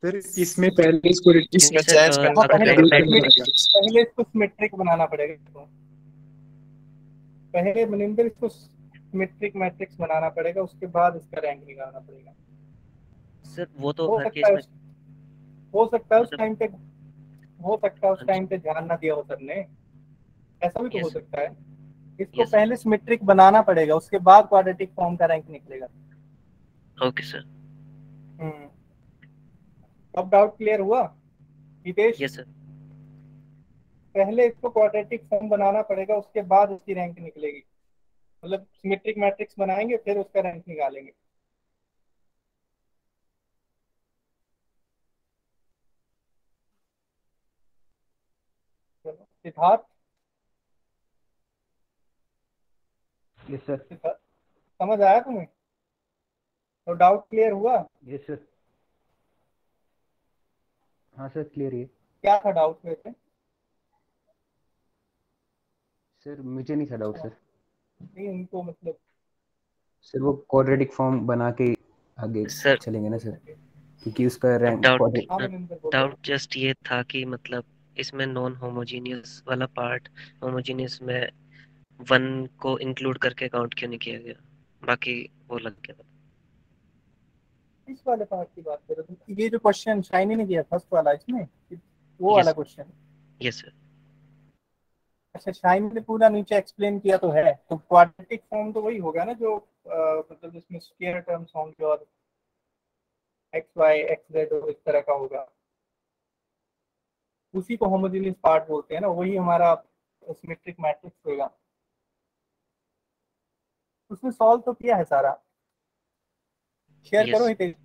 Speaker 2: फिर इसमें पहले इसको
Speaker 6: इसमें
Speaker 9: क्योंकि
Speaker 6: चेंज
Speaker 9: सर
Speaker 6: करना
Speaker 9: अगर
Speaker 6: पड़ेगा।
Speaker 9: रैंक मैट्रिक्स,
Speaker 3: पहले इसको सिमेट्रिक बनाना पड़ेगा इसको। पहले मनिंदर इसको सिमेट्रिक मैट्रिक्स बनाना पड़ेगा, उसके बाद इसका रैंक निकालना पड़ेगा।
Speaker 9: सर वो तो
Speaker 3: हो
Speaker 9: हर
Speaker 3: सकता
Speaker 9: केस
Speaker 3: है
Speaker 9: में
Speaker 3: हो सकता है उस
Speaker 9: मतलब,
Speaker 3: टाइम पे हो सकता है उस
Speaker 9: हाँ जी,
Speaker 3: टाइम पे ध्यान ना दिया हो सर ने, ऐसा भी तो हो
Speaker 9: यस
Speaker 3: सकता है। इसको
Speaker 9: यस
Speaker 3: पहले सिमेट्रिक बनाना पड़ेगा, उसके बाद क्वाड्रेटिक फॉर्म का रैंक निकलेगा।
Speaker 9: ओके सर,
Speaker 3: हम्म। अब डाउट क्लियर हुआ हितेश?
Speaker 9: यस सर,
Speaker 3: पहले इसको क्वाड्रेटिक फॉर्म बनाना पड़ेगा, उसके बाद इसकी रैंक निकलेगी। मतलब सिमेट्रिक मैट्रिक्स बनाएंगे फिर उसका रैंक निकालेंगे। चलो सिद्धार्थ,
Speaker 8: यस सर।
Speaker 3: समझ आया तुम्हें? तो डाउट क्लियर हुआ?
Speaker 8: Yes sir. हाँ सर, क्लियर है।
Speaker 3: क्या था डाउट वैसे?
Speaker 8: सर मुझे नहीं था डाउट सर।
Speaker 3: नहीं उनको मतलब
Speaker 8: सर वो क्वाड्रेटिक फॉर्म बना के आगे
Speaker 9: सर
Speaker 8: चलेंगे ना सर, क्योंकि उसका रैंक
Speaker 9: डाउट
Speaker 3: हाँ मनिंदर बोलो।
Speaker 9: डाउट जस्ट ये था कि मतलब इसमें नॉन होमोजीनियस वाला पार्ट होमोजीनियस में 1 को इंक्लूड करके काउंट क्यों नहीं किया गया, बाकी वो लग गया।
Speaker 3: इस वाले पार्ट की बात करो तुम। ये जो क्वेश्चन शाइनी ने किया फर्स्ट वाला, इसमें वो वाला
Speaker 9: यस
Speaker 3: क्वेश्चन।
Speaker 9: यस सर,
Speaker 3: अच्छा, शाइनी ने पूरा नीचे एक्सप्लेन किया तो है, तो क्वाड्रेटिक फॉर्म तो वही होगा ना जो मतलब जिसमें स्क्वायर टर्म्स होंगे और एक्स वाई एक्स जेड और इस तरह का होगा, उसी को होमोजेनियस पार्ट बोलते हैं ना, वही हमारा सिमेट्रिक मैट्रिक्स होगा। उसने सॉल्व तो किया है सारा। शेयर करो
Speaker 9: यस
Speaker 3: हितेश।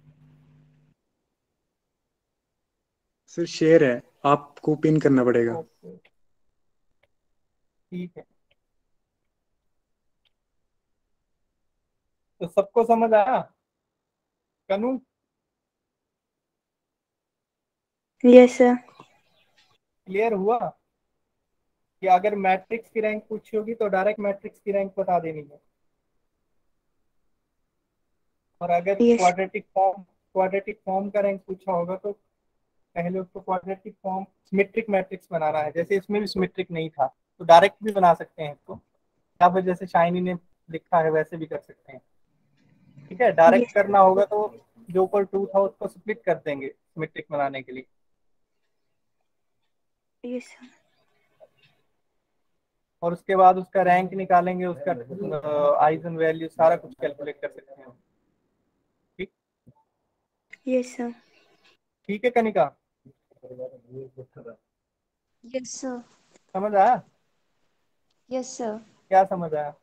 Speaker 2: सर शेयर है, आपको पिन करना पड़ेगा।
Speaker 3: ओके ठीक है। तो सबको समझ आया? कनू,
Speaker 5: यस सर।
Speaker 3: क्लियर हुआ कि अगर मैट्रिक्स की रैंक पूछी होगी तो डायरेक्ट मैट्रिक्स की रैंक बता देनी है, और अगर
Speaker 5: यस।
Speaker 3: क्वाड्रेटिक फॉर्म का रैंक पूछा होगा तो पहले उसको क्वाड्रेटिक फॉर्म सिमेट्रिक मैट्रिक्स बनाना है। जैसे इसमें भी सिमेट्रिक नहीं था तो डायरेक्ट भी बना सकते हैं इसको, या फिर जैसे शाइनी ने लिखा है वैसे भी कर सकते हैं। ठीक है, डायरेक्ट
Speaker 5: यस।
Speaker 3: करना होगा तो जो ऊपर 2 था उसको स्प्लिट कर देंगे सिमेट्रिक बनाने के लिए।
Speaker 5: Yes sir.
Speaker 3: और उसके बाद उसका रैंक निकालेंगे, उसका आइजन वैल्यू सारा कुछ कैलकुलेट कर सकते हैं। ठीक,
Speaker 5: यस सर।
Speaker 3: ठीक है कनिका,
Speaker 5: यस सर।
Speaker 3: समझ आया?
Speaker 5: Yes sir.
Speaker 3: क्या समझ आया?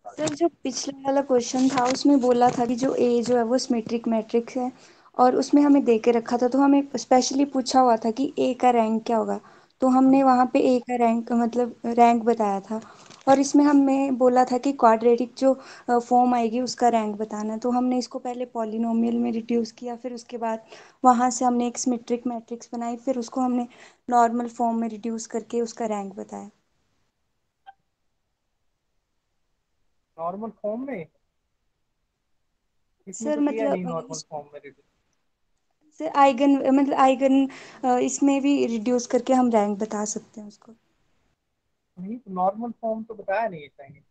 Speaker 5: सर जो पिछला वाला क्वेश्चन था उसमें बोला था कि जो ए जो है वो सिमेट्रिक मैट्रिक्स है, और उसमें हमें दे के रखा था, तो हमें स्पेशली पूछा हुआ था कि ए का रैंक क्या होगा, तो हमने वहाँ पे ए का रैंक मतलब रैंक बताया था। और इसमें हमें बोला था कि क्वाड्रेटिक जो फॉर्म आएगी उसका रैंक बताना है, तो हमने इसको पहले पॉलिनोमियल में रिड्यूस किया, फिर उसके बाद वहाँ से हमने एक सिमेट्रिक मैट्रिक्स बनाई, फिर उसको हमने नॉर्मल फॉर्म में रिड्यूस करके उसका रैंक बताया।
Speaker 3: नॉर्मल फॉर्म में इसमें
Speaker 5: सर
Speaker 3: तो दिया नहीं
Speaker 5: मतलब
Speaker 3: नॉर्मल फॉर्म में रिड्यूस।
Speaker 5: सर आइगन मतलब आइगन इसमें भी रिड्यूस करके हम रैंक बता सकते हैं उसको।
Speaker 3: नहीं तो नॉर्मल फॉर्म तो बताया नहीं चाहिए।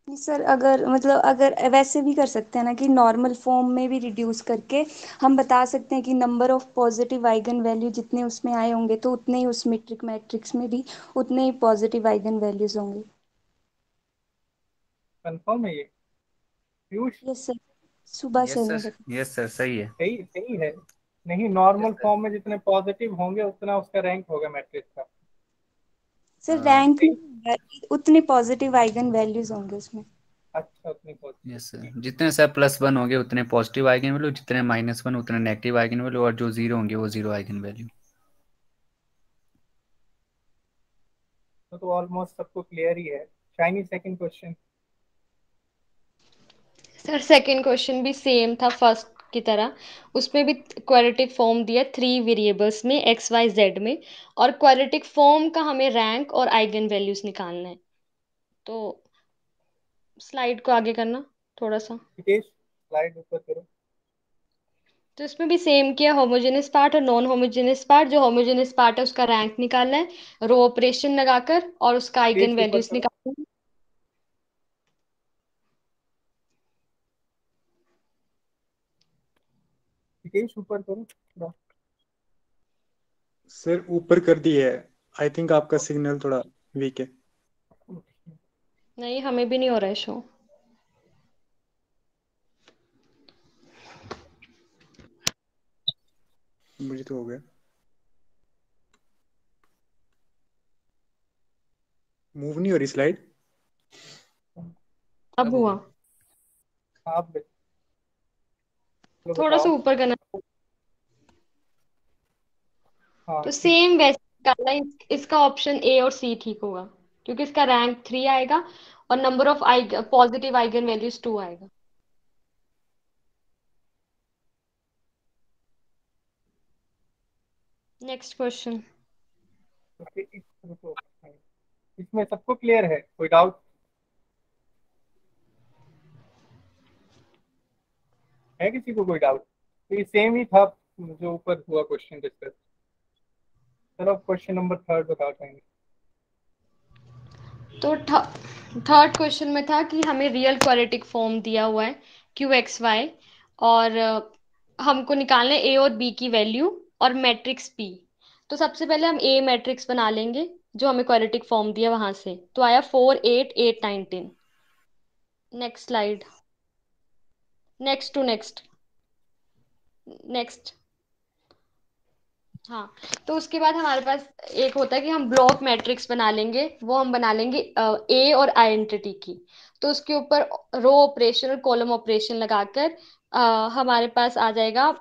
Speaker 5: नहीं सर, अगर मतलब अगर वैसे भी कर सकते हैं ना कि नॉर्मल फॉर्म में भी रिड्यूस करके हम बता सकते हैं कि number of positive eigen value जितने उसमें आए होंगे तो उतने ही उस मीट्रिक मैट्रिक्स में भी उतने ही पॉजिटिव आइगन वैल्यूज होंगे।
Speaker 3: कंफर्म है ये पीयूष?
Speaker 5: यस सर, सुबह सर ने बताया।
Speaker 4: यस सर सही है।
Speaker 3: सही सही है। नहीं
Speaker 4: यस
Speaker 3: नॉर्मल
Speaker 4: सर।
Speaker 3: फॉर्म में जितने पॉजिटिव होंगे उतना उसका रैंक होगा मैट्रिक्स का।
Speaker 5: सर रैंक
Speaker 3: सही।
Speaker 5: नहीं होगा, उतने पॉजिटिव आइगन वैल्यूज होंगे उसमें।
Speaker 3: अच्छा उतनी पॉजिटिव।
Speaker 4: यस सर, जितने सर +1 होंगे उतने पॉजिटिव आइगन वैल्यू, जितने -1 उतने नेगेटिव आइगन वैल्यू, और जो 0 होंगे वो 0 आइगन वैल्यू।
Speaker 3: तो ऑलमोस्ट सबको क्लियर ही है। Shiny second question.
Speaker 7: Sir second question भी सेम था फर्स्ट की तरह। उसमें भी क्वाड्रेटिक फॉर्म दिया 3 वेरिएबल्स में एक्स वाई जेड में, और क्वाड्रेटिक फॉर्म का हमें रैंक और आइगन वैल्यूज निकालना है। तो स्लाइड को आगे करना थोड़ा सा।
Speaker 3: हितेश स्लाइड ऊपर करो।
Speaker 7: तो इसमें भी सेम किया, होमोजेनियस पार्ट और नॉन होमोजेनियस पार्ट। जो होमोजेनियस पार्ट है उसका रैंक निकालना है रो ऑपरेशन लगाकर, और उसका आइगन
Speaker 3: हितेश ऊपर
Speaker 7: वैल्यूज
Speaker 3: करो।
Speaker 7: निकालना है।
Speaker 3: हितेश ऊपर करो थोड़ा।
Speaker 2: सर ऊपर कर दी है। आई थिंक आपका सिग्नल थोड़ा वीक है।
Speaker 7: नहीं, हमें भी नहीं हो रहा है शो।
Speaker 2: मुझे तो हो गया। मूव नहीं हो रही स्लाइड।
Speaker 7: अब हुआ।
Speaker 3: आप
Speaker 7: थोड़ा सा
Speaker 3: बताओ।
Speaker 7: ऊपर करना।
Speaker 3: हाँ
Speaker 7: तो
Speaker 3: ठीक।
Speaker 7: सेम वैसे निकालना है। इसका ऑप्शन ए और सी ठीक होगा, क्योंकि इसका रैंक 3 आएगा और number of positive eigen values 2 आएगा। Next question.
Speaker 3: रुको। इसमें सबको क्लियर है, कोई डाउट है किसी को? कोई डाउट? तो ये सेम ही था जो ऊपर हुआ क्वेश्चन डिस्कस। चलो क्वेश्चन नंबर थर्ड बताओ चाहिए।
Speaker 7: तो थर्ड क्वेश्चन में था कि हमें रियल क्वाड्रेटिक फॉर्म दिया हुआ है क्यू एक्स वाई, और हमको निकालना है ए और बी की वैल्यू और मैट्रिक्स पी। तो सबसे पहले हम ए मैट्रिक्स बना लेंगे, जो हमें क्वाड्रेटिक फॉर्म दिया वहां से। तो आया 4 8 8 19। Next slide. Next to next. Next. हाँ, तो उसके बाद हमारे पास एक होता है कि हम ब्लॉक मैट्रिक्स बना लेंगे। वो हम बना लेंगे ए और आइडेंटिटी की। तो उसके ऊपर रो ऑपरेशन और कॉलम ऑपरेशन लगाकर हमारे पास आ जाएगा,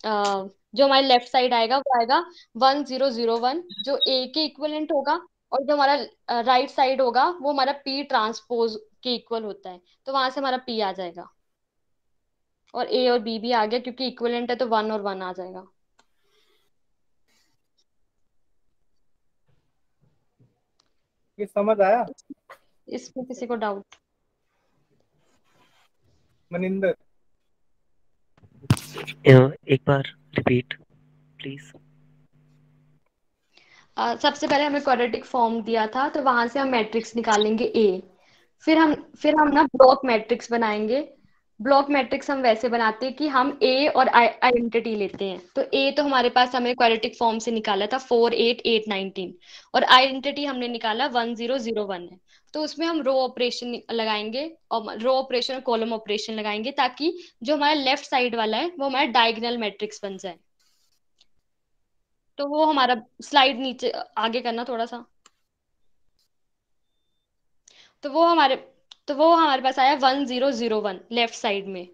Speaker 7: जो हमारे लेफ्ट साइड आएगा वो आएगा 1001, जो ए के इक्वलेंट होगा। और जो हमारा राइट साइड होगा वो हमारा पी ट्रांसपोज के इक्वल होता है। तो वहां से हमारा पी आ जाएगा, और ए और बी भी आ गया क्योंकि इक्वलेंट है, तो 1 और 1 आ जाएगा।
Speaker 3: ये समझ आया
Speaker 7: इसमें किसी को डाउट?
Speaker 3: मनिंदर?
Speaker 9: एक बार रिपीट प्लीज।
Speaker 7: सबसे पहले हमें क्वाड्रेटिक फॉर्म दिया था, तो वहां से हम मैट्रिक्स निकालेंगे ए। फिर हम ना ब्लॉक मैट्रिक्स बनाएंगे। ब्लॉक मैट्रिक्स हम वैसे बनाते हैं कि हम ए और आइडेंटिटी लेते हैं। तो ए तो हमारे पास हमें क्वाड्रेटिक फॉर्म से निकाला था 4 8 8 19, और आइडेंटिटी हमने निकाला 1001 है। तो उसमें हम रो ऑपरेशन लगाएंगे, और रो ऑपरेशन और कॉलम ऑपरेशन लगाएंगे, ताकि जो हमारा लेफ्ट साइड वाला है वो हमारा डायगोनल मैट्रिक्स बन जाए। तो वो हमारा स्लाइड नीचे आगे करना थोड़ा सा। तो वो हमारे तो वो हमारे पास आया 1001 लेफ्ट साइड में।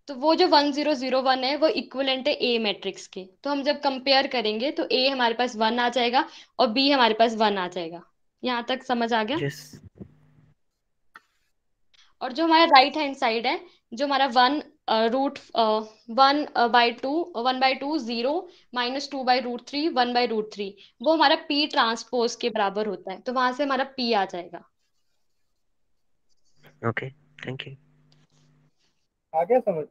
Speaker 7: तो वो जो 1001 है वो इक्विवेलेंट है ए मैट्रिक्स के। तो हम जब कंपेयर करेंगे तो ए हमारे पास 1 आ जाएगा और बी हमारे पास 1 आ जाएगा। यहाँ तक समझ आ गया?
Speaker 9: यस।
Speaker 7: और जो हमारा राइट हैंड साइड है, जो हमारा 1/2 0 -2/√3 1/√3, वो हमारा पी ट्रांसपोज के बराबर होता है। तो वहां से हमारा पी आ जाएगा।
Speaker 9: Okay, thank you.
Speaker 3: आ गया समझ?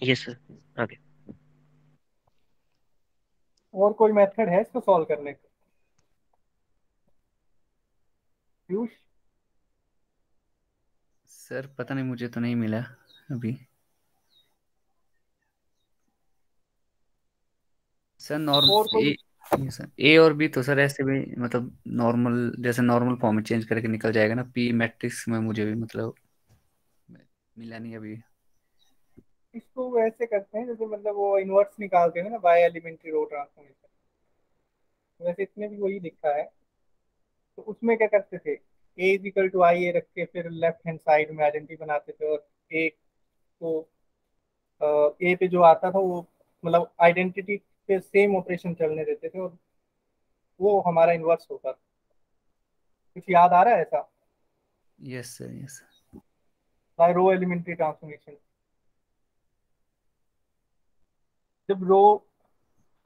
Speaker 9: यस सर, आगे।
Speaker 3: और कोई मेथड है इसको सॉल्व करने का? पीयूष?
Speaker 4: सर पता नहीं, मुझे तो नहीं मिला अभी। सर
Speaker 3: और कोई?
Speaker 4: ये सर ए और बी तो सर ऐसे भी मतलब नॉर्मल, जैसे नॉर्मल फॉर्म में चेंज करके निकल जाएगा ना। पी मैट्रिक्स में मुझे भी मतलब मिला नहीं अभी।
Speaker 3: इसको वैसे करते हैं जैसे मतलब वो इनवर्स निकालते हैं ना बाय एलिमेंट्री रो ट्रांसफॉर्मेशन, वैसे इसमें भी वही लिखा है। तो उसमें क्या करते थे, ए इज इक्वल टू आई ए रख के फिर लेफ्ट हैंड साइड में आइडेंटिटी बनाते थे, और ए को ए पे जो आता था वो मतलब आइडेंटिटी पे सेम ऑपरेशन चलने देते थे, और वो हमारा इन्वर्स होता था। कुछ याद आ रहा है ऐसा?
Speaker 4: Yes sir, yes.
Speaker 3: बाय रो एलिमेंट्री ट्रांसफॉर्मेशन, जब रो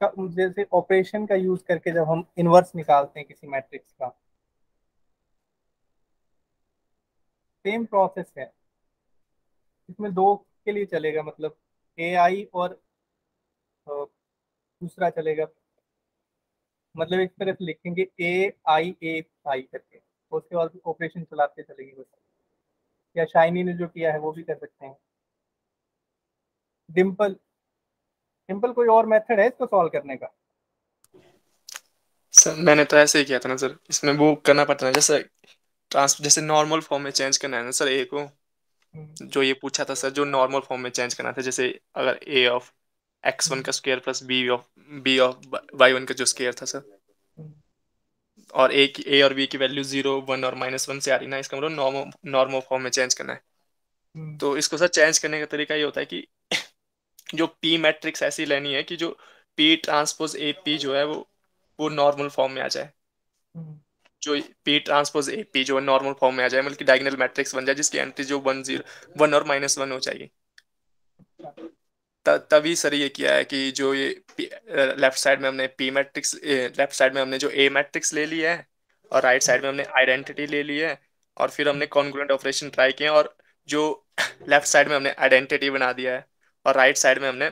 Speaker 3: का जैसे ऑपरेशन का यूज करके जब हम इन्वर्स निकालते हैं किसी मैट्रिक्स का, सेम प्रोसेस है। इसमें दो के लिए चलेगा, मतलब ए आई और दूसरा चलेगा, मतलब एक तरफ लिखेंगे ए आई करके, उसके बाद ऑपरेशन चलाते चलेंगे बस। या शाइनी ने जो किया है वो भी कर सकते हैं। डिम्पल, डिम्पल कोई और मेथड है इसको सॉल्व करने का?
Speaker 6: सर मैंने तो ऐसे ही किया था ना सर, इसमें वो करना पड़ता है जैसे नॉर्मल फॉर्म में चेंज करना है ना सर ए को।
Speaker 3: हम्म,
Speaker 6: जो ये पूछा था सर, जो नॉर्मल फॉर्म में चेंज करना था, जैसे अगर ए ऑफ x1
Speaker 3: हम्म,
Speaker 6: का square plus B of y1 का जो स्क्वायर था सर,
Speaker 3: हम्म,
Speaker 6: और ए और बी की वैल्यू 0 1 और -1 से आ रही ना, इसका मतलब नॉर्मल फॉर्म में चेंज करना है।
Speaker 3: हम्म,
Speaker 6: तो इसको सर चेंज करने का तरीका ये होता है कि जो पी मैट्रिक्स ऐसी लेनी है कि जो पी ट्रांसपोज ए पी जो है वो नॉर्मल फॉर्म में आ जाए।
Speaker 3: हम्म,
Speaker 6: जो पी ट्रांसपोज ए पी जो है नॉर्मल फॉर्म में आ जाए, मतलब कि डायगोनल मैट्रिक्स बन जाए जिसकी एंट्री जो 1 और -1 हो जाएगी। तभी सर ये किया है कि जो ये लेफ्ट साइड में हमने पी मैट्रिक्स, लेफ्ट साइड में हमने जो ए मैट्रिक्स ले लिया है, और राइट साइड में हमने आइडेंटिटी ले ली है, और फिर हमने कॉन्ग्रुएंट ऑपरेशन ट्राई किए, और जो लेफ्ट साइड में हमने आइडेंटिटी बना दिया है, और राइट साइड में हमने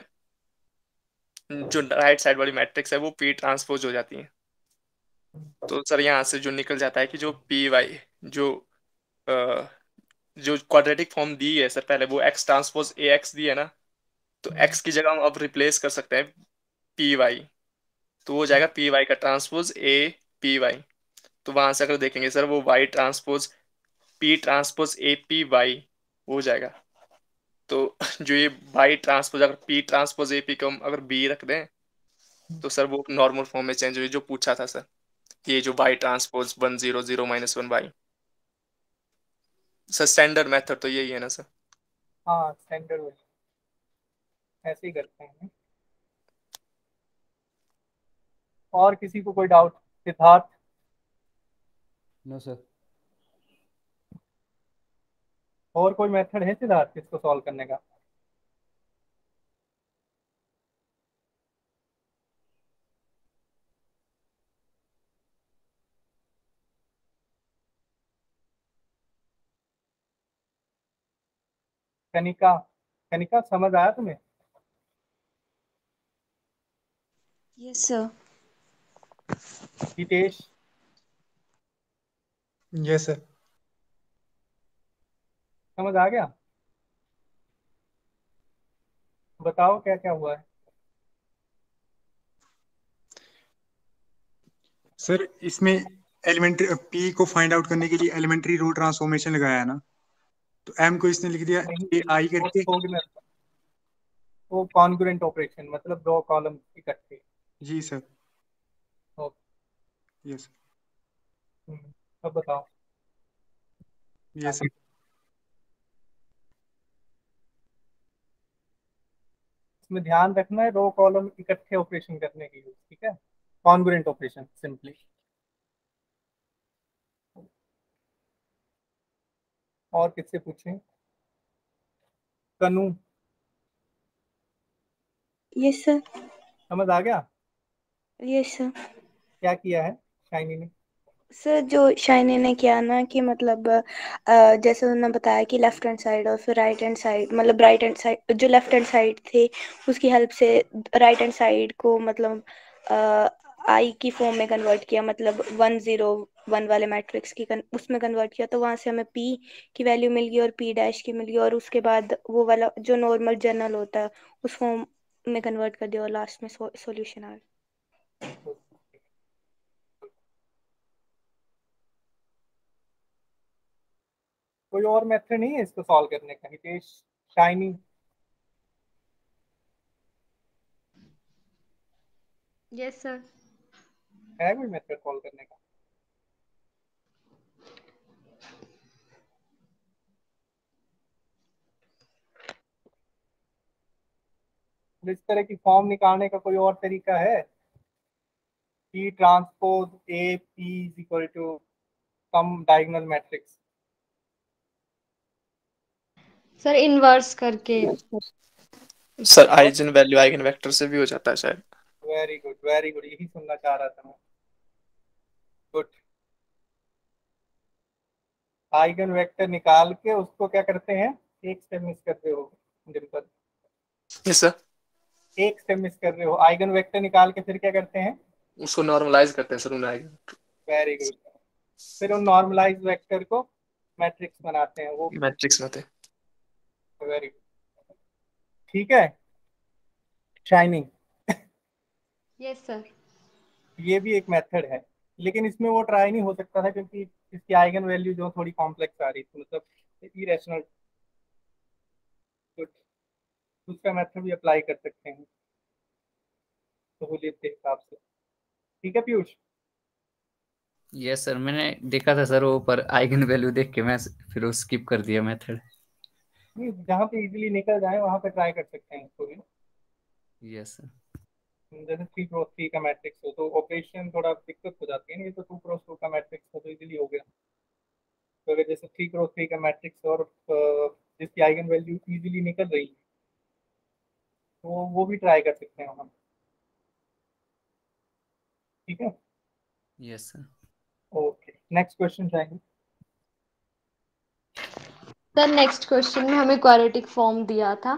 Speaker 6: जो राइट साइड वाली मैट्रिक्स है वो पी ट्रांसपोज हो जाती है। तो सर यहाँ से जो निकल जाता है कि जो पी वाई जो अ, जो क्वाड्रेटिक फॉर्म दी है सर पहले, वो एक्स ट्रांसपोज ए एक्स दी है ना, तो एक्स की जगह हम अब रिप्लेस कर सकते हैं पी वाई। तो वो हो जाएगा पी वाई का ट्रांसपोज ए पी वाई। तो वहां से अगर देखेंगे सर, वो Y transpose P transpose A P Y हो जाएगा। तो जो ये वाई ट्रांसपोज, अगर पी ट्रांसपोज ए पी को हम अगर बी रख दें, तो सर वो नॉर्मल फॉर्म में चेंज हुई, जो पूछा था सर, ये जो Y transpose 1 0 0 -1 Y. Sir standard method तो यही है ना सर?
Speaker 3: हाँ स्टैंडर्ड वही, ऐसे ही करते हैं। और किसी को कोई डाउट? सिद्धार्थ?
Speaker 8: No sir.
Speaker 3: और कोई मेथड है सिद्धार्थ इसको सॉल्व करने का? कनिका, कनिका समझ आया तुम्हें?
Speaker 5: Yes sir.
Speaker 3: Hitesh?
Speaker 2: Yes sir.
Speaker 3: समझ आ गया? बताओ क्या क्या हुआ है।
Speaker 2: सर इसमें एलिमेंट्री पी को फाइंड आउट करने के लिए एलिमेंट्री रो ट्रांसफॉर्मेशन लगाया है ना, तो एम को इसने लिख दिया
Speaker 3: नहीं,
Speaker 2: ए आई करके।
Speaker 3: वो कॉन्ग्रुएंट ऑपरेशन, मतलब दो कॉलम इकट्ठे।
Speaker 2: जी सर।
Speaker 3: ओके।
Speaker 2: यस।
Speaker 3: अब बताओ।
Speaker 2: Yes sir.
Speaker 3: इसमें ध्यान रखना है रो कॉलम इकट्ठे ऑपरेशन करने के लिए, ठीक है? Congruent operation simply. और किससे पूछें? कनु?
Speaker 5: Yes sir.
Speaker 3: समझ आ गया?
Speaker 5: Yes sir.
Speaker 3: क्या किया है शाइनी ने?
Speaker 5: सर जो शाइनी ने किया ना कि मतलब जैसे उन्होंने बताया कि लेफ्ट हैंड साइड और फिर राइट हैंड साइड, मतलब राइट हैंड साइड जो लेफ्ट हैंड साइड थे उसकी हेल्प से राइट हैंड साइड को मतलब आई की फॉर्म में कन्वर्ट किया, मतलब 1 0 1 वाले मैट्रिक्स की उसमें कन्वर्ट किया, तो वहां से हमें पी की वैल्यू मिल गई और पी डैश की मिल गई, और उसके बाद वो वाला जो नॉर्मल जनरल होता है उस फॉर्म में कन्वर्ट कर दिया और लास्ट में सॉल्यूशन आ गया।
Speaker 3: कोई और मेथड नहीं है इसको सॉल्व करने का हितेश, शाइनी?
Speaker 7: Yes sir.
Speaker 3: है कोई मेथड सॉल्व करने का? इस तरह की फॉर्म निकालने का कोई और तरीका है? P transpose A P is equal to some diagonal matrix.
Speaker 7: Sir inverse करके।
Speaker 6: Sir eigen value eigen vector से भी हो जाता है शायद।
Speaker 3: वेरी गुड वेरी गुड, यही सुनना चाह रहा था मैं। गुड। आइगन वेक्टर निकाल के उसको क्या करते हैं, एक स्टेप मिस कर रहे हो डिम्पल,
Speaker 6: यस सर।
Speaker 3: एक स्टेप मिस कर रहे हो। आइगन वेक्टर निकाल के फिर क्या करते हैं?
Speaker 6: उसको नॉर्मलाइज करते हैं सर उन आइगन।
Speaker 3: Very good. फिर उन नॉर्मलाइज वेक्टर को मैट्रिक्स बनाते हैं, वो
Speaker 6: मैट्रिक्स में थे।
Speaker 3: Very good. ठीक है शाइनिंग,
Speaker 7: यस सर।
Speaker 3: ये भी एक मेथड है, लेकिन इसमें वो ट्राई नहीं हो सकता था क्योंकि इसकी आइगन वैल्यू जो थोड़ी कॉम्प्लेक्स आ रही थी, मतलब इरेशनल। गुड। दूसरा मेथड भी अप्लाई कर सकते हैं सहूलियत के हिसाब से। ठीक है पीयूष?
Speaker 4: यस सर, मैंने देखा था सर वो, पर आइगन वैल्यू देख के मैं फिर वो स्किप कर दिया मेथड।
Speaker 3: नहीं, जहाँ पे इजीली निकल जाए वहां पे ट्राई कर सकते हैं इसको भी।
Speaker 4: Yes sir.
Speaker 3: जैसे 3 क्रॉस 3 का मैट्रिक्स हो तो ऑपरेशन थोड़ा दिक्कत हो जाती है, नहीं तो 2 क्रॉस 2 का मैट्रिक्स हो तो इजीली हो गया। तो अगर जैसे 3 क्रॉस 3 का मैट्रिक्स और जिसकी आइगन वैल्यू इजीली निकल रही है तो वो भी ट्राई कर सकते हैं हम। ठीक है।
Speaker 4: Yes sir.
Speaker 3: Okay, next question जाएंगे।
Speaker 7: सर नेक्स्ट क्वेश्चन में हमें क्वाड्रेटिक फॉर्म दिया था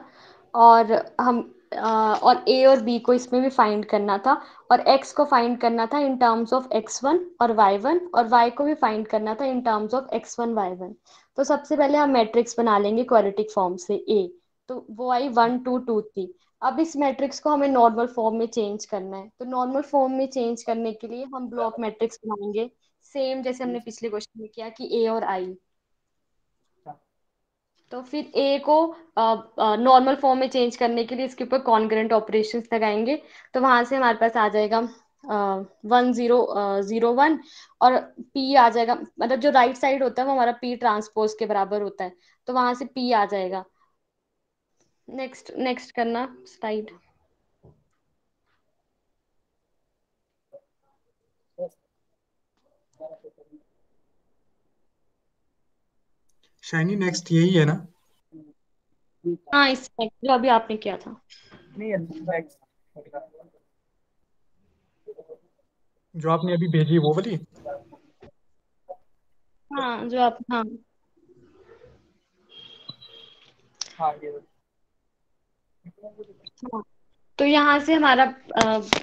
Speaker 7: और हम और ए और बी को इसमें भी फाइंड करना था, और एक्स को फाइंड करना था इन टर्म्स ऑफ x1 और y1, और y को भी फाइंड करना था in terms of x1 y1। तो सबसे पहले हम मैट्रिक्स बना लेंगे क्वाड्रेटिक फॉर्म से ए। तो वो आई 1 2 2 3। अब इस मैट्रिक्स को हमें नॉर्मल फॉर्म में चेंज करना है, तो नॉर्मल फॉर्म में चेंज करने के लिए हम ब्लॉक मैट्रिक्स बनाएंगे, सेम जैसे हमने पिछले क्वेश्चन में किया कि ए और आई। तो फिर ए को नॉर्मल फॉर्म में चेंज करने के लिए इसके ऊपर कॉन्ग्रेंट ऑपरेशंस लगाएंगे, तो वहां से हमारे पास आ जाएगा 1 0 0 1, और पी आ जाएगा, मतलब जो राइट साइड होता है वो हमारा पी ट्रांसपोज के बराबर होता है, तो वहां से पी आ जाएगा। नेक्स्ट नेक्स्ट करना स्लाइड।
Speaker 2: शाइनी नेक्स्ट यही है ना?
Speaker 7: हाँ इस जो अभी आपने किया था।
Speaker 3: नहीं, नेक्स्ट
Speaker 2: जो आपने अभी भेजी वो वाली?
Speaker 7: हाँ जो आप, हाँ
Speaker 3: हाँ ये
Speaker 7: हाँ। तो यहाँ से हमारा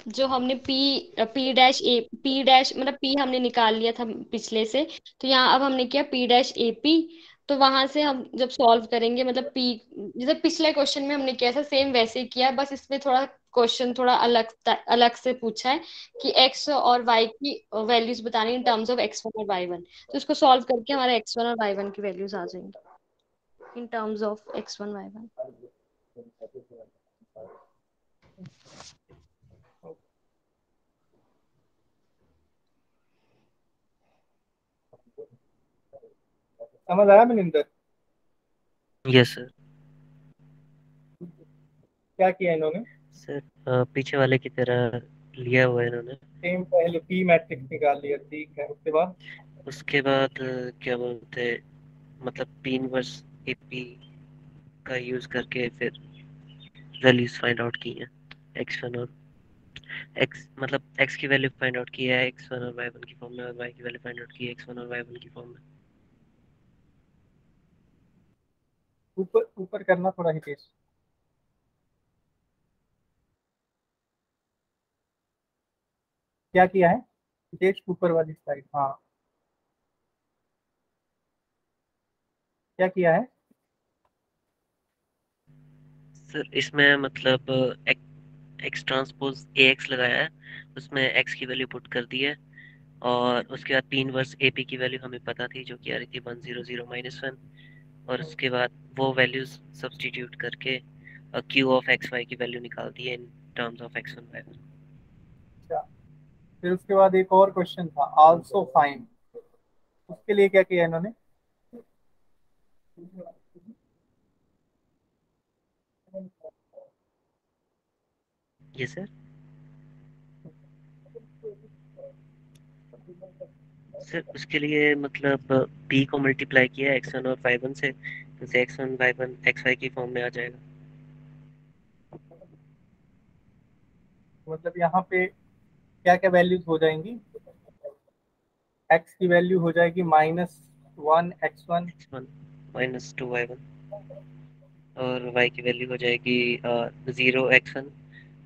Speaker 7: जो हमने पी डैश मतलब पी हमने निकाल लिया था पिछले से, तो यहाँ अब हमने किया पी डैश ए पी। तो वहां से हम जब सॉल्व करेंगे, मतलब पी जैसे पिछले क्वेश्चन में हमने किया था सेम वैसे ही किया, बस इसमें थोड़ा क्वेश्चन थोड़ा अलग से पूछा है कि एक्स और वाई की वैल्यूज बतानी इन टर्म्स ऑफ x1 और y1। तो इसको सॉल्व करके हमारा x1 और y1 की वैल्यूज आ जाएंगी in terms of x1 y1।
Speaker 3: समझ आया मनिंदर?
Speaker 9: Yes sir.
Speaker 3: क्या किया इन्होंने?
Speaker 9: सर पीछे वाले की तरह लिया हुआ है इन्होंने।
Speaker 3: सेम पहले पी मैट्रिक्स निकाल लिया, ठीक है, उसके बाद
Speaker 9: उसके बाद क्या बोलते हैं, मतलब पी इनवर्स एपी का यूज करके फिर वैल्यूज फाइंड आउट की हैं x1 और एक्स मतलब एक्स की वैल्यू फाइंड आउट की है x1 और y1 की फॉर्म में, और y की वैल्यू फाइंड आउट की है x1 और y1 की फॉर्म में।
Speaker 3: ऊपर ऊपर करना थोड़ा हितेश। क्या किया है हितेश? ऊपर वाली साइड, हाँ क्या किया है?
Speaker 9: सर इसमें मतलब एक्स ट्रांसपोज ए एक्स लगाया है, उसमें एक्स की वैल्यू पुट कर दी है, और उसके बाद पी इनवर्स ए पी की वैल्यू हमें पता थी जो कि आ रही थी 100 - 1, और उसके बाद वो वैल्यूज सब्सटीट्यूट करके क्यू ऑफ एक्स वाई की वैल्यू निकाल दी है in terms of x1 y1।
Speaker 3: अच्छा, फिर उसके बाद एक और क्वेश्चन था, आल्सो फाइंड। उसके लिए क्या किया इन्होंने?
Speaker 9: ये सर सर उसके लिए मतलब p को मल्टीप्लाई किया x1 और y1 से, तो x1 y1 xy की फॉर्म में आ जाएगा।
Speaker 3: मतलब यहाँ पे क्या क्या वैल्यूज हो जाएंगी? x की वैल्यू हो जाएगी -1 x1,
Speaker 9: x1 -2y1, और y की वैल्यू हो जाएगी 0 x1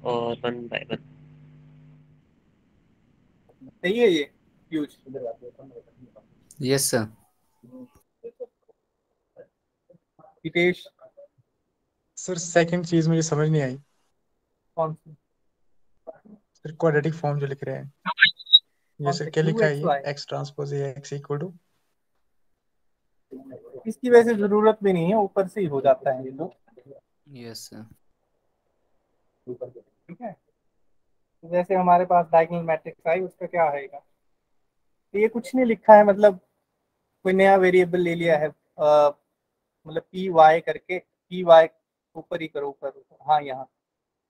Speaker 9: और 1 y1।
Speaker 3: सही है ये use?
Speaker 4: Yes sir.
Speaker 3: Hitesh
Speaker 2: sir second चीज मुझे समझ नहीं आई।
Speaker 3: कौन सी?
Speaker 2: सर क्वाड्रेटिक फॉर्म जो लिख रहे हैं, ये
Speaker 3: कौन
Speaker 2: सर
Speaker 3: से
Speaker 2: क्या
Speaker 3: क्यू
Speaker 2: लिखा है?
Speaker 3: एक्स
Speaker 2: ये
Speaker 3: Y?
Speaker 2: X transpose A X equal to.
Speaker 3: इसकी वैसे जरूरत भी नहीं है, ऊपर से ही हो जाता है ये तो।
Speaker 4: Yes sir.
Speaker 3: ठीक है, जैसे हमारे पास डायगोनल मैट्रिक्स आई, उसका क्या आएगा? तो ये कुछ नहीं लिखा है, मतलब कोई नया वेरिएबल ले लिया है, मतलब पी वाई करके, पी वाई ऊपर ही करो, ऊपर ऊपर, हाँ यहाँ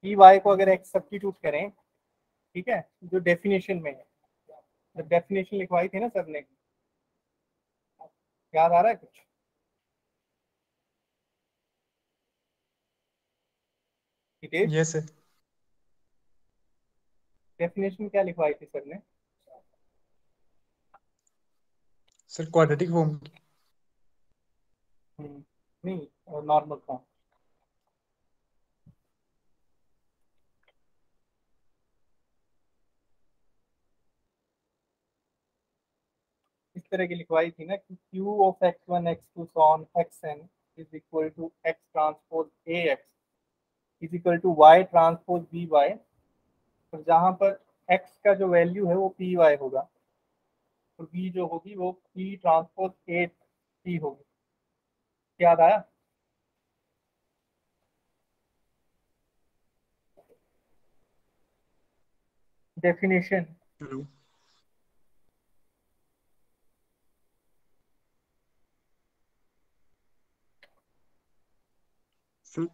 Speaker 3: पी वाई को अगर एक सब्स्टिट्यूट करें, ठीक है, जो डेफिनेशन में है, जब डेफिनेशन लिखवाई थी ना सर ने, याद आ रहा है कुछ? हितेश,
Speaker 2: ये सर
Speaker 3: डेफिनेशन क्या लिखवाई थी सर ने?
Speaker 2: Sir quadratic form.
Speaker 3: नहीं, नॉर्मल फॉर्म। इस तरह की लिखवाई थी ना कि क्यू ऑफ x1 x2 सॉन xn is equal to x transpose A X is equal to y transpose B Y, और जहां पर x का जो वैल्यू है वो पी वाई होगा, तो b जो होगी वो p ट्रांसपोज ए पी होगी। याद आया? डेफिनेशन
Speaker 2: सर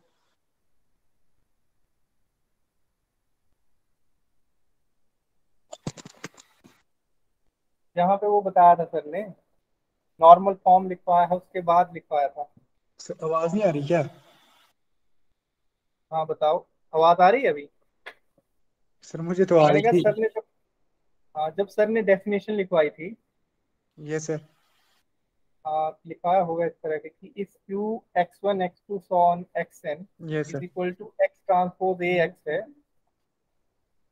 Speaker 3: जहाँ पे वो बताया था सर ने, नॉर्मल फॉर्म लिखवाया है, उसके बाद लिखवाया था।
Speaker 2: सर आवाज नहीं आ रही क्या?
Speaker 3: हाँ बताओ, आवाज आ रही है अभी?
Speaker 2: सर मुझे तो आ
Speaker 3: मैंने
Speaker 2: रही
Speaker 3: कहा
Speaker 2: थी।
Speaker 3: सर ने जब, हाँ जब सर ने डेफिनेशन लिखवाई थी,
Speaker 2: ये सर
Speaker 3: लिखाया होगा इस तरह के कि इस क्यू x1 x2 सॉन xn
Speaker 2: ये
Speaker 3: is
Speaker 2: sir
Speaker 3: equal to x transpose A X है,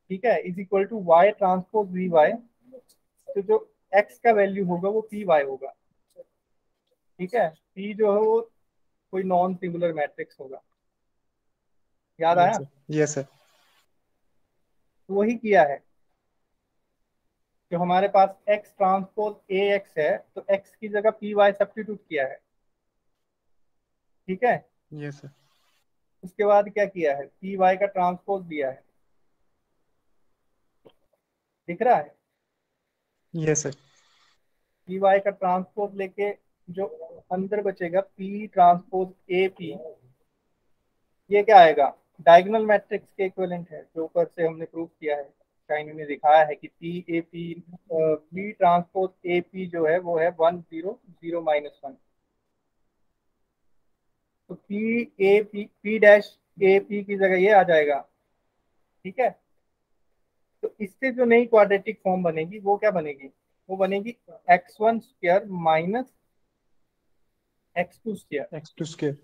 Speaker 3: ठीक है, is equal to y transpose V Y, तो जो x का वैल्यू होगा वो पी वाई होगा। ठीक है, p जो है वो कोई नॉन सिंगुलर मैट्रिक्स होगा। याद
Speaker 2: ये
Speaker 3: आया?
Speaker 2: सर ये सर
Speaker 3: तो वही किया है, जो हमारे पास x ट्रांसपोज ए एक्स है, तो x की जगह पी वाई सब्स्टिट्यूट किया है। ठीक है,
Speaker 2: ये सर
Speaker 3: उसके बाद क्या किया है, पी वाई का ट्रांसपोज दिया है। दिख रहा है?
Speaker 2: ये सर
Speaker 3: पी वाई का ट्रांसपोज लेके जो अंदर बचेगा पी ट्रांसपोज ए पी, ये क्या आएगा? डायगोनल मैट्रिक्स के इक्विवेलेंट है, जो ऊपर से हमने प्रूव किया है, शाइनी ने दिखाया है कि पी ट्रांसपोज ए पी जो है वो है 1 0 0 - 1। तो पी डैश ए पी की जगह ये आ जाएगा। ठीक है, इससे जो नई क्वाड्रेटिक फॉर्म बनेगी वो क्या बनेगी, वो बनेगी x1 square minus x2 square.
Speaker 2: x2 square.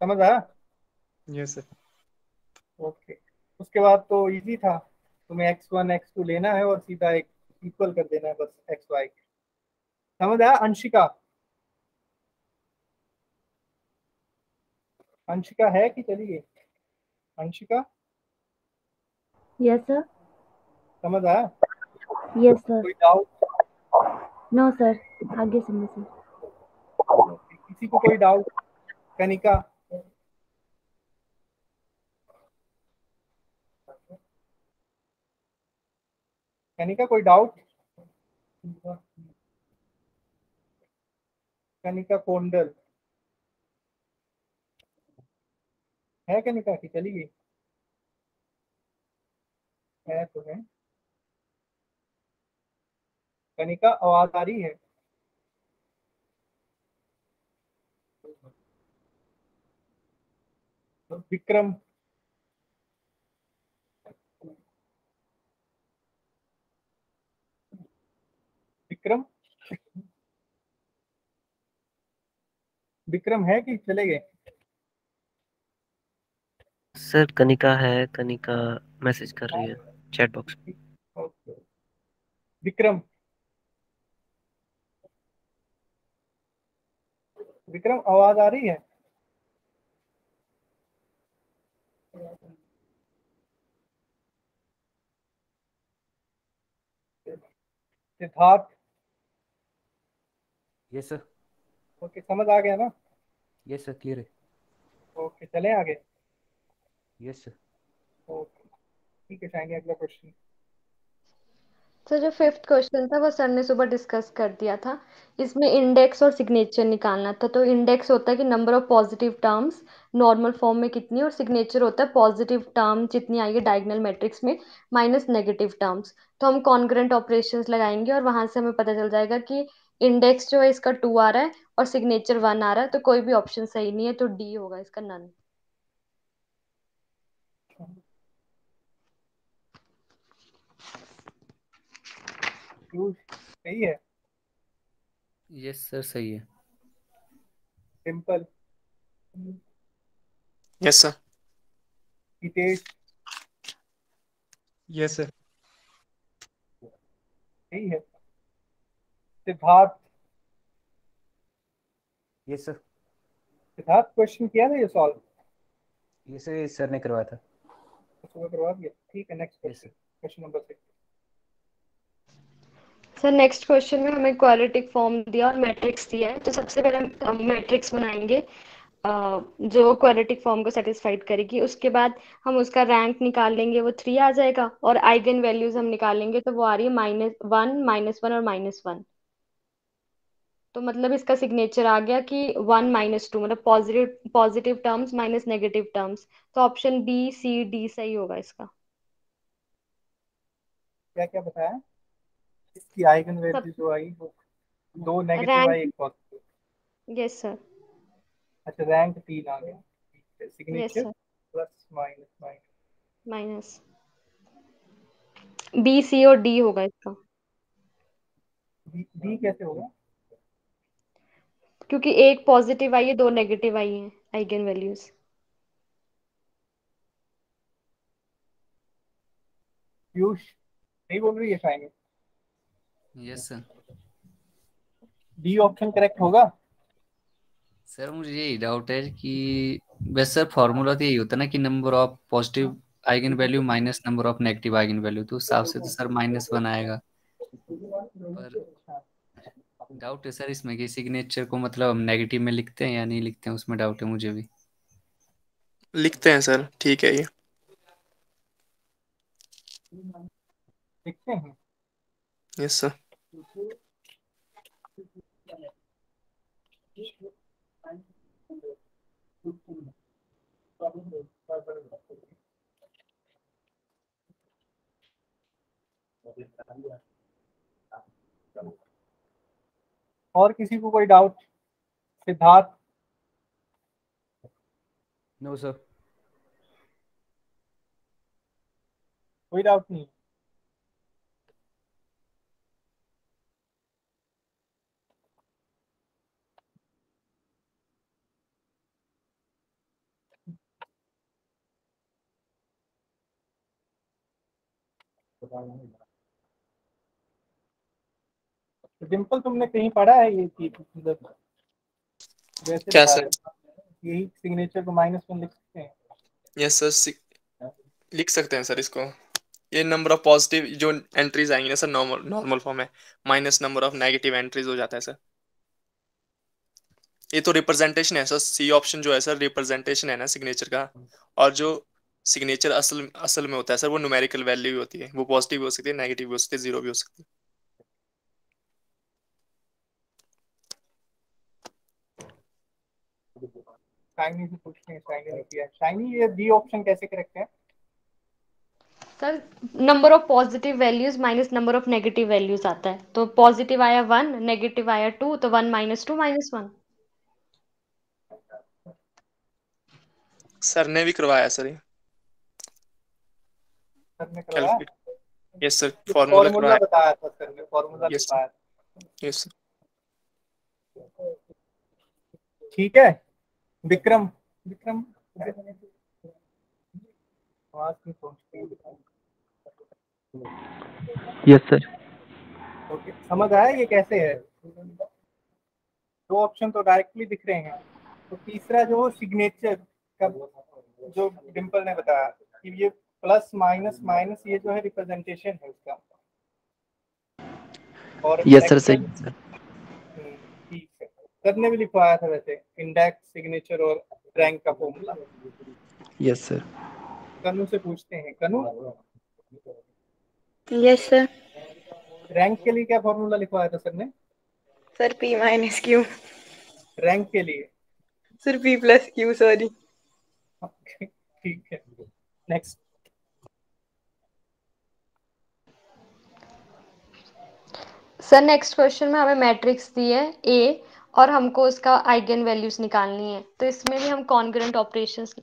Speaker 3: समझ आया?
Speaker 2: Yes sir.
Speaker 3: ओके, उसके बाद तो इजी था, तुम्हें x1 x2 लेना है और सीधा एक इक्वल कर देना है बस xy। समझ आया अंशिका? अंशिका है कि चली गई? Anshika
Speaker 10: yes sir.
Speaker 3: समझ आया?
Speaker 10: Yes sir.
Speaker 3: कोई डाउट?
Speaker 10: नो सर, आगे समझ सर।
Speaker 3: किसी को कोई डाउट? कनिका? कनिका कोई डाउट? कनिका कोंडल है? कनिका की चली गई? है तो है। कनिका आवाज आ रही है? विक्रम? विक्रम? विक्रम है कि चले गए?
Speaker 9: सर कनिका है, कनिका मैसेज कर रही है चैट बॉक्स में।
Speaker 3: ओके। विक्रम? विक्रम आवाज आ रही है? सिद्धार्थ?
Speaker 8: Yes sir.
Speaker 3: ओके, समझ आ गया ना?
Speaker 8: यस सर, क्लियर है।
Speaker 3: ओके, चले आगे।
Speaker 8: Yes sir.
Speaker 3: ओके ठीक है, जाएंगे अगला क्वेश्चन।
Speaker 7: सर जो फिफ्थ क्वेश्चन था वो सर ने सुबह डिस्कस कर दिया था। इसमें इंडेक्स और सिग्नेचर निकालना था। तो इंडेक्स होता है कि number of positive terms normal form में कितनी, और सिग्नेचर होता है पॉजिटिव टर्म जितनी आई है डायगोनल मैट्रिक्स में माइनस नेगेटिव टर्म्स। तो हम कॉन्ग्रुएंट ऑपरेशंस लगाएंगे और वहां से हमें पता चल जाएगा कि इंडेक्स जो है इसका 2 आ रहा है और सिग्नेचर 1 आ रहा है, तो कोई भी ऑप्शन सही नहीं है, तो डी होगा इसका, नन।
Speaker 3: सही है?
Speaker 4: यस सर, सही है।
Speaker 3: Simple?
Speaker 6: Yes sir.
Speaker 3: Hitesh?
Speaker 2: Yes sir.
Speaker 3: सही है। Siddharth?
Speaker 8: Yes sir.
Speaker 3: Siddharth question किया था ये सॉल्व?
Speaker 8: ये सर ने करवाया था।
Speaker 3: सुबह करवा दिया? ठीक है, next
Speaker 8: yes
Speaker 3: question,
Speaker 8: sir.
Speaker 3: Question number 6।
Speaker 7: Sir next question में हमें क्वाड्रेटिक फॉर्म दिया और मैट्रिक्स दिया है। तो सबसे पहले हम मैट्रिक्स बनाएंगे जो क्वाड्रेटिक फॉर्म को सेटिस्फाइड करेगी। उसके बाद हम उसका रैंक निकाल लेंगे, वो 3 आ जाएगा, और आइगन वैल्यूज हम निकालेंगे तो वो आ रही है -1, -1 और -1। तो मतलब इसका सिग्नेचर आ गया कि 1 -2, मतलब positive positive terms minus negative terms. तो ऑप्शन B, C, D सही होगा इसका।
Speaker 3: क्या क्या बताया? इसकी आइगन
Speaker 7: सब
Speaker 3: वैल्यू जो आई वो 2 नेगेटिव आई,
Speaker 7: रैंक।
Speaker 3: 1 पॉजिटिव।
Speaker 7: Yes sir.
Speaker 3: अच्छा, रैंक 3 आ गया।
Speaker 7: Yes
Speaker 3: signature
Speaker 7: sir.
Speaker 3: Plus minus minus.
Speaker 7: Minus B, C और D होगा इसका,
Speaker 3: डी कैसे होगा?
Speaker 7: क्योंकि एक पॉजिटिव आई है, 2 नेगेटिव आई है आइगन वैल्यूज।
Speaker 3: पीयूष नहीं बोल रही है शायद?
Speaker 4: Yes sir.
Speaker 3: D option correct होगा?
Speaker 4: सर मुझे यही डाउट है कि वैसे सर फॉर्मूला तो यही होता है ना कि number of positive eigen value minus number of negative eigen value, तो उस हिसाब से तो सर -1 आएगा। पर डाउट है सर इसमें कि सिग्नेचर को मतलब हम नेगेटिव में लिखते हैं या नहीं लिखते हैं, उसमें डाउट है मुझे भी।
Speaker 6: लिखते हैं सर, ठीक है ये।
Speaker 3: देखते हैं।
Speaker 6: Yes sir.
Speaker 3: और किसी को कोई डाउट? सिद्धार्थ?
Speaker 8: No sir.
Speaker 3: कोई डाउट नहीं? डिम्पल तुमने कहीं पढ़ा है ये चीज, मतलब वैसे
Speaker 6: क्या
Speaker 3: बता
Speaker 6: सर?
Speaker 3: रहे यही सिग्नेचर को -1 लिख सकते हैं?
Speaker 6: यस सर, लिख सकते हैं सर इसको। ये नंबर ऑफ पॉजिटिव जो एंट्रीज आएंगी ना सर, नॉर्मल नॉर्मल फॉर्म है, minus number of negative entries हो जाता है सर। ये तो रिप्रेजेंटेशन है सर, सी ऑप्शन जो है सर रिप्रेजेंटेशन है ना सिग्नेचर का। और जो सिग्नेचर असल असल में होता है सर, वो न्यूमेरिकल वैल्यू भी होती है, वो पॉजिटिव भी हो सकती है, नेगेटिव भी हो सकती है, जीरो भी हो सकती है।
Speaker 3: शाइनी से पूछते हैं, शाइनी ने किया। शाइनी ये डी ऑप्शन कैसे करेक्ट है?
Speaker 7: Sir number of positive values minus number of negative values आता है, तो पॉजिटिव आया 1, नेगेटिव आया 2, तो 1 - 2 -1।
Speaker 6: सर ने भी करवाया सर ये
Speaker 3: सर ने करवाया?
Speaker 6: कैलकुलेट। यस सर,
Speaker 3: ये
Speaker 6: फॉर्मूला
Speaker 3: फॉर्मूला
Speaker 6: करवाया।
Speaker 3: बताया था सर ने, फॉर्मूला
Speaker 6: यस
Speaker 3: लिखवाया था।
Speaker 6: Yes sir.
Speaker 3: ठीक है विक्रम, विक्रम आवाज नहीं पहुंचती।
Speaker 11: Yes sir.
Speaker 3: ओके, समझ आया ये कैसे है? दो ऑप्शन तो डायरेक्टली दिख रहे हैं, तो तीसरा जो सिग्नेचर का जो डिम्पल ने बताया कि ये प्लस माइनस माइनस, ये जो है रिप्रेजेंटेशन है उसका। और
Speaker 11: यस सर, सही है सर।
Speaker 3: ठीक है, सर ने भी लिखवाया था वैसे इंडेक्स, सिग्नेचर और रैंक का फॉर्मूला।
Speaker 11: Yes sir.
Speaker 3: कनु से पूछते हैं, कनु
Speaker 12: यस सर।
Speaker 3: रैंक के लिए क्या फॉर्मूला लिखवाया था सर ने?
Speaker 12: Sir P-Q।
Speaker 3: रैंक के लिए
Speaker 12: सर P+Q, सॉरी।
Speaker 3: ठीक है, नेक्स्ट।
Speaker 7: सर नेक्स्ट क्वेश्चन में हमें मैट्रिक्स दी है ए, और हमको उसका आइगन वैल्यूज निकालनी है, तो इसमें भी हम कॉन्ग्रुएंट ऑपरेशंस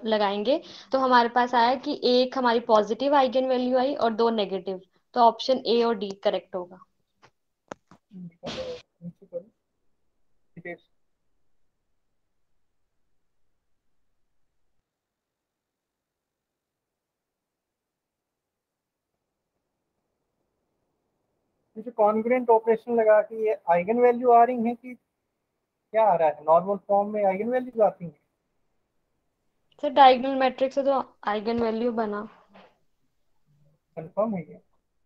Speaker 7: लगाएंगे। तो हमारे पास आया कि एक हमारी पॉजिटिव आइगन वैल्यू आई और 2 नेगेटिव, तो ऑप्शन ए और डी करेक्ट होगा।
Speaker 3: जो कॉन्ग्रुएंट ऑपरेशन लगा के ये आइगन वैल्यू आ रही है कि क्या आ रहा है? नॉर्मल फॉर्म में आइगन वैल्यूज आती हैं?
Speaker 7: सर डायगोनल मैट्रिक्स से तो आइगन वैल्यू बना।
Speaker 3: कंफर्म है ये?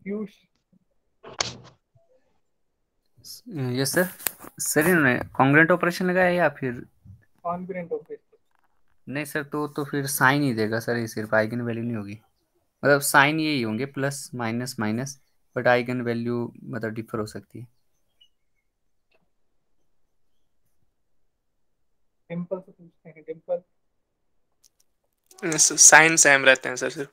Speaker 3: पीयूष?
Speaker 4: Yes sir. सर इन्होंने कॉन्ग्रुएंट ऑपरेशन लगाया या फिर
Speaker 3: कॉन्ग्रुएंट ऑपरेशन?
Speaker 4: नहीं सर, तो फिर साइन ही देगा सर, ये सिर्फ आइगन वैल्यू नहीं होगी। मतलब साइन यही होंगे, plus minus minus, but eigen value मतलब डिफर हो सकती है।
Speaker 3: डिम्पल से पूछते हैं, डिम्पल
Speaker 6: साइन सेम रहते हैं सर सिर्फ।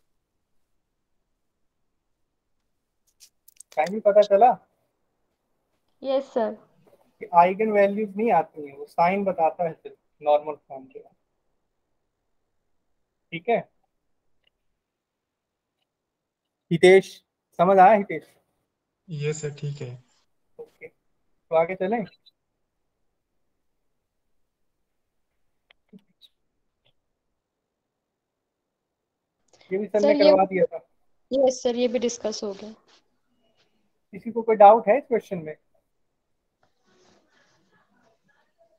Speaker 3: टाइम पता चला
Speaker 7: यस सर।
Speaker 3: कि आइगन वैल्यूज नहीं आती हैं, वो साइन बताता है सिर्फ नॉर्मल फॉर्म के। ठीक है हितेश, समझ आया हितेश?
Speaker 2: ये सर ठीक है।
Speaker 3: ओके, तो आगे चलें। ये भी सर ने
Speaker 7: सर ये
Speaker 3: करवा दिया था।
Speaker 7: यस सर, ये भी डिस्कस हो गया।
Speaker 3: किसी को कोई डाउट है इस क्वेश्चन में?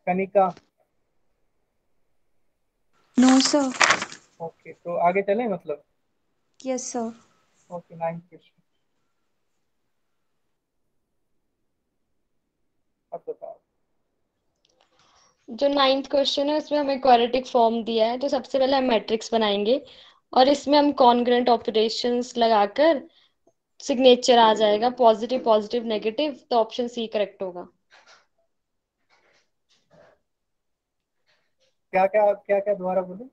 Speaker 3: कनिका?
Speaker 5: No sir.
Speaker 3: ओके, तो आगे चलें मतलब।
Speaker 5: Yes sir.
Speaker 3: Okay, 9th question अब बताओ।
Speaker 7: जो 9th क्वेश्चन है उसमें हमें क्वाड्रेटिक फॉर्म दिया है, तो सबसे पहले हम मैट्रिक्स बनाएंगे और इसमें हम कॉन्ग्रुएंट ऑपरेशंस लगाकर सिग्नेचर आ जाएगा पॉजिटिव पॉजिटिव नेगेटिव, तो ऑप्शन सी करेक्ट होगा।
Speaker 3: क्या क्या क्या क्या दोबारा बोले?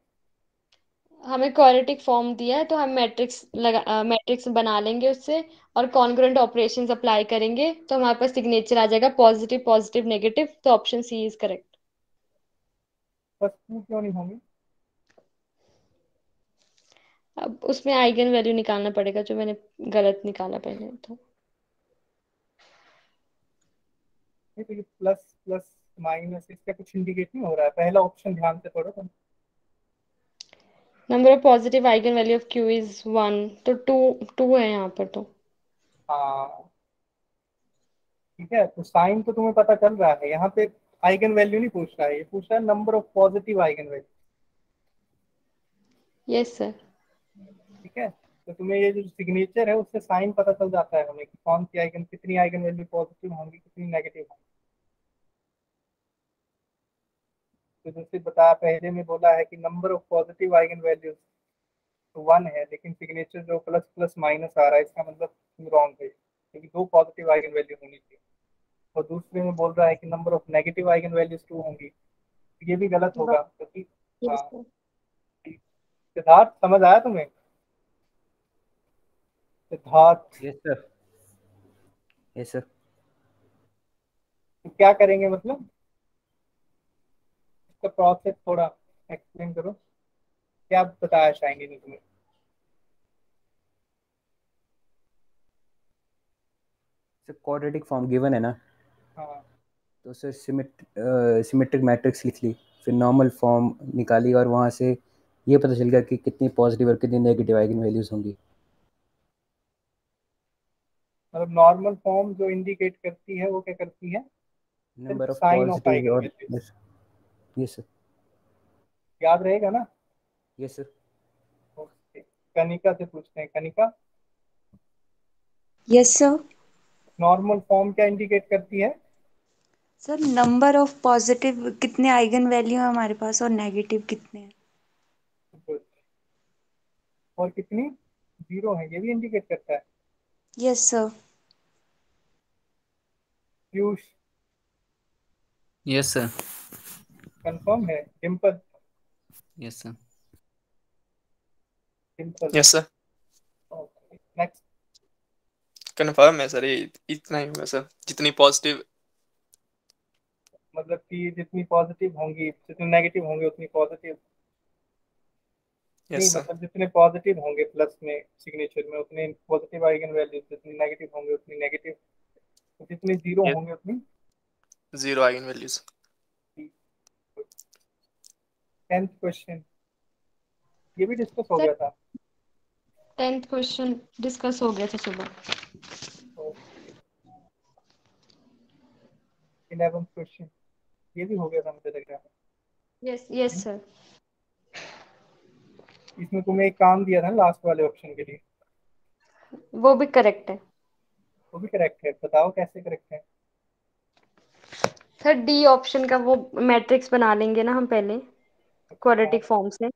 Speaker 7: हमें क्वाड्रेटिक फॉर्म दिया है, तो हम मैट्रिक्स बना लेंगे उससे और कॉन्ग्रुएंट ऑपरेशंस अप्लाई करेंगे, तो हमारे पास सिग्नेचर आ जाएगा पॉजिटिव पॉजिटिव नेगेटिव, तो ऑप्शन सी इज करेक्ट।
Speaker 3: बस 2 क्यों नहीं होंगे?
Speaker 7: अब उसमें आइगन वैल्यू निकालना पड़ेगा जो मैंने गलत निकाला पहले तो।
Speaker 3: प्लस प्लस माइनस इसका कुछ इंडिकेट नहीं हो रहा है, पहला ऑप्शन ध्यान से पढ़ो तुम।
Speaker 7: Number of positive eigen value of Q is 1, तो 2 है यहाँ पर तो।
Speaker 3: हाँ ठीक है, तो साइन तो तुम्हें पता चल रहा है, यहाँ पे आइगन वैल्यू नहीं पूछ रहा है, ये पूछ रहा है number of positive eigen value.
Speaker 7: Yes sir.
Speaker 3: ठीक है, तो तुम्हें ये जो सिग्नेचर है उससे साइन पता चल जाता है हमें कि कौन सी आइगन, कितनी आइगन वैल्यू पॉजिटिव होंगी, कितनी नेगेटिव होंगी। तो जैसे बताया पहले में बोला है कि number of positive eigen values तो 1 है, लेकिन सिग्नेचर जो प्लस प्लस माइनस आ रहा है इसका मतलब रॉन्ग है, क्योंकि 2 पॉजिटिव आइगन वैल्यू होनी चाहिए। और दूसरे में बोल रहा है कि number of negative eigen values 2 होंगी, तो ये भी गलत होगा क्योंकि
Speaker 7: यस
Speaker 3: हाँ।
Speaker 7: सर।
Speaker 3: सिद्धार्थ समझ आया तुम्हें? Siddharth
Speaker 8: yes sir. Yes sir.
Speaker 3: तो क्या करेंगे मतलब इसका प्रोसेस थोड़ा एक्सप्लेन करो, क्या बताया शाइनी ने तुम्हें?
Speaker 8: सर क्वाड्रेटिक फॉर्म गिवन है ना,
Speaker 3: हाँ
Speaker 8: तो सर सिमेट्रिक मैट्रिक्स लिख ली, फिर नॉर्मल फॉर्म निकाली और वहाँ से ये पता चल गया कि कितनी पॉजिटिव और कितनी नेगेटिव आइगन वैल्यूज होंगी।
Speaker 3: मतलब नॉर्मल फॉर्म जो इंडिकेट करती है वो क्या करती है? सिर्फ
Speaker 8: number of
Speaker 3: sine of
Speaker 8: positive
Speaker 3: eigen
Speaker 8: और
Speaker 3: वैल्यूज।
Speaker 8: Yes sir.
Speaker 3: याद रहेगा ना?
Speaker 8: Yes sir.
Speaker 3: ओके, कनिका से पूछते हैं। Kanika,
Speaker 5: yes sir.
Speaker 3: Normal form क्या इंडिकेट करती है?
Speaker 5: सर नंबर ऑफ पॉजिटिव कितने आइगन वैल्यू है हमारे पास और नेगेटिव कितने हैं।
Speaker 3: Good. और कितनी जीरो है ये भी इंडिकेट करता है।
Speaker 5: Yes sir.
Speaker 3: Piyush
Speaker 4: yes sir.
Speaker 3: Confirm है? Dimple,
Speaker 4: yes sir.
Speaker 3: Dimple
Speaker 6: yes sir,
Speaker 3: okay next.
Speaker 6: Confirm है सर, ये इतना ही होगा सर, जितनी पॉजिटिव।
Speaker 3: मतलब कि जितनी पॉजिटिव होंगी, जितनी नेगेटिव होंगे उतनी पॉजिटिव नहीं,
Speaker 6: यस सर।
Speaker 3: मतलब जितने पॉजिटिव होंगे प्लस में सिग्नेचर में उतने पॉजिटिव आइगन वैल्यूज, जितनी नेगेटिव होंगे उतनी नेगेटिव, जितने जीरो
Speaker 6: यस,
Speaker 3: होंगे उतनी।
Speaker 6: Zero eigen values.
Speaker 3: 10th question ये भी डिस्कस हो
Speaker 7: सर
Speaker 3: गया था।
Speaker 7: 10th क्वेश्चन डिस्कस हो गया था सुबह।
Speaker 3: तो 11th क्वेश्चन ये भी हो गया था मुझे लग रहा है।
Speaker 7: Yes yes sir.
Speaker 3: इसमें तुम्हें एक काम दिया था ना लास्ट वाले ऑप्शन के लिए,
Speaker 7: वो भी करेक्ट है।
Speaker 3: वो भी करेक्ट है, बताओ कैसे करेक्ट है?
Speaker 7: सर डी ऑप्शन का वो मैट्रिक्स बना लेंगे ना हम पहले
Speaker 3: हाँ,
Speaker 7: क्वाड्रेटिक फॉर्म से।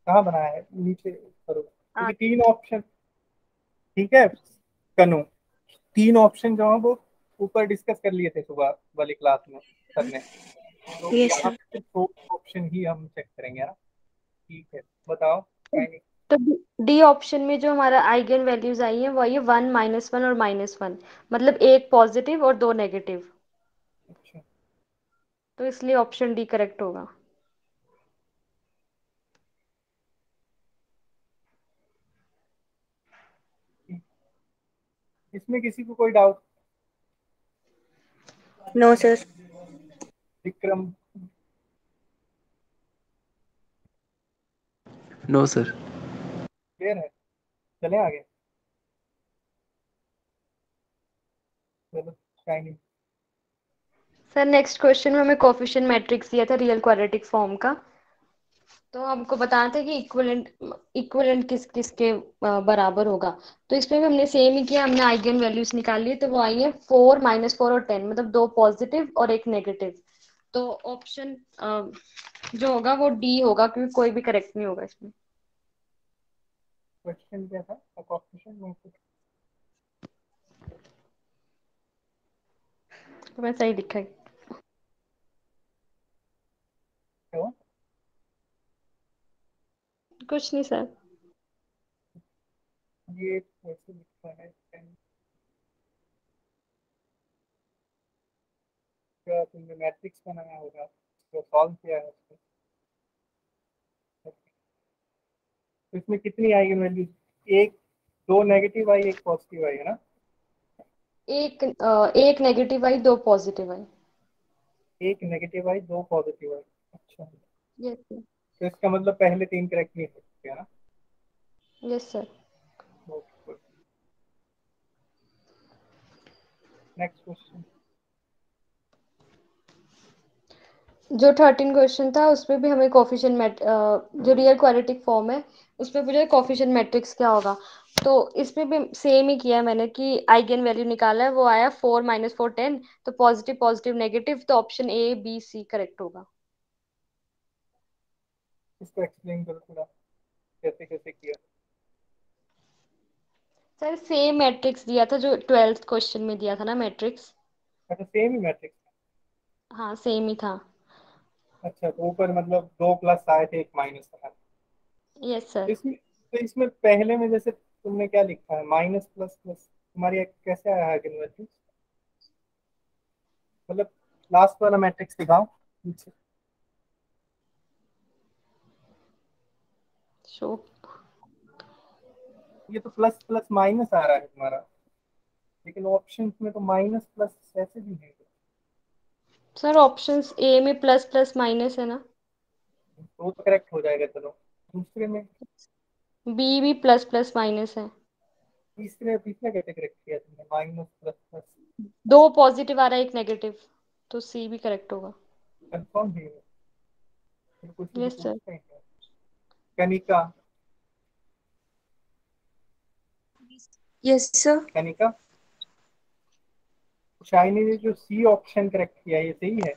Speaker 3: कहाँ बनाया है? नीचे करो,
Speaker 7: हाँ
Speaker 3: क्योंकि 3 ऑप्शन। ठीक है कनु, 3 ऑप्शन जो है वो ऊपर डिस्कस कर लिए थे सुबह वाली क्लास में सर ने, तो
Speaker 5: यस
Speaker 3: यहाँ
Speaker 5: सर।
Speaker 3: पे सिर्फ 2 ऑप्शन ही हम चेक करेंगे ना। ठीक है बताओ Shiny।
Speaker 7: तो डी ऑप्शन में जो हमारा आइगन वैल्यूज आई है वो ये 1 -1 और -1, मतलब एक पॉजिटिव और 2 नेगेटिव,
Speaker 3: अच्छा
Speaker 7: तो इसलिए ऑप्शन डी करेक्ट होगा।
Speaker 3: ठीक। इसमें किसी को कोई doubt?
Speaker 12: No, sir.
Speaker 3: Vikram,
Speaker 11: no sir.
Speaker 3: Clear है? चले आगे, चलो Shiny।
Speaker 7: सर नेक्स्ट क्वेश्चन में हमें कोफिशिएंट मैट्रिक्स दिया था रियल क्वाड्रेटिक फॉर्म का, तो हमको बताना था कि इक्विवेलेंट इक्विवेलेंट किसके बराबर होगा। तो इसमें भी हमने सेम ही किया, हमने आइगन वैल्यूज निकाल लिए, तो वो आई है 4 -4 और 10, मतलब 2 पॉजिटिव और 1 नेगेटिव। तो ऑप्शन जो होगा वो डी होगा, क्योंकि कोई भी करेक्ट नहीं होगा इसमें।
Speaker 3: क्वेश्चन क्या था? कोएफिशिएंट में कुछ
Speaker 7: तो मैं सही लिखा है।
Speaker 3: क्यों?
Speaker 7: कुछ नहीं सर।
Speaker 3: ये कैसे लिखा है? क्या तुमने मैट्रिक्स बनाया होगा तो सॉल्व किया है उसको? तो इसमें कितनी आइगन वैल्यू? एक, दो नेगेटिव आई, एक पॉजिटिव आई, है ना?
Speaker 7: एक नेगेटिव आई, दो पॉजिटिव आई।
Speaker 3: एक नेगेटिव आई, दो पॉजिटिव आई। अच्छा,
Speaker 7: यस सर।
Speaker 3: तो इसका मतलब पहले तीन करेक्ट नहीं हो सकते, है ना?
Speaker 7: Yes sir.
Speaker 3: Next question.
Speaker 7: जो 13 क्वेश्चन था उसमें भी हमें कोफिशिएंट जो रियल क्वाड्रेटिक फॉर्म है उसमें पूछा कोफिशिएंट मैट्रिक्स क्या होगा। तो इसमें भी सेम ही किया है मैंने कि आइगन वैल्यू निकाला है, वो आया 4 - 4 10। तो पॉजिटिव पॉजिटिव नेगेटिव, तो option A B C correct होगा।
Speaker 3: इसको एक्सप्लेन करो थोड़ा, कैसे कैसे किया?
Speaker 7: सर सेम मैट्रिक्स दिया था जो 12th क्वेश्चन में दिया था ना मैट्रिक्स।
Speaker 3: अच्छा, सेम ही मैट्रिक्स?
Speaker 7: हाँ सेम ही था।
Speaker 3: अच्छा, तो ऊपर मतलब दो प्लस आए थे, एक माइनस था।
Speaker 7: Yes sir.
Speaker 3: इसमें पहले में जैसे तुमने क्या लिखा है, माइनस प्लस प्लस, तुम्हारी कैसे आया है आइगन वैल्यूज? मतलब लास्ट वाला मैट्रिक्स दिखाओ नीचे।
Speaker 7: शो
Speaker 3: ये तो प्लस प्लस माइनस आ रहा है तुम्हारा, लेकिन ऑप्शन में तो माइनस प्लस ऐसे भी है।
Speaker 7: सर ऑप्शंस ए में प्लस प्लस माइनस है ना।
Speaker 3: तो वो तो करेक्ट हो जाएगा। चलो दूसरे में,
Speaker 7: बी भी प्लस प्लस माइनस है।
Speaker 3: तीसरे तीसरा कैसे करेक्ट किया तुमने, माइनस प्लस प्लस?
Speaker 7: दो पॉजिटिव आ रहा है, एक नेगेटिव, तो सी भी करेक्ट होगा।
Speaker 3: कंफर्म है? फिर कुछ भी
Speaker 7: यस सर।
Speaker 3: पूछते हैं। Kanika,
Speaker 5: yes sir.
Speaker 3: Kanika, shiny ने जो सी ऑप्शन करेक्ट किया, ये सही है?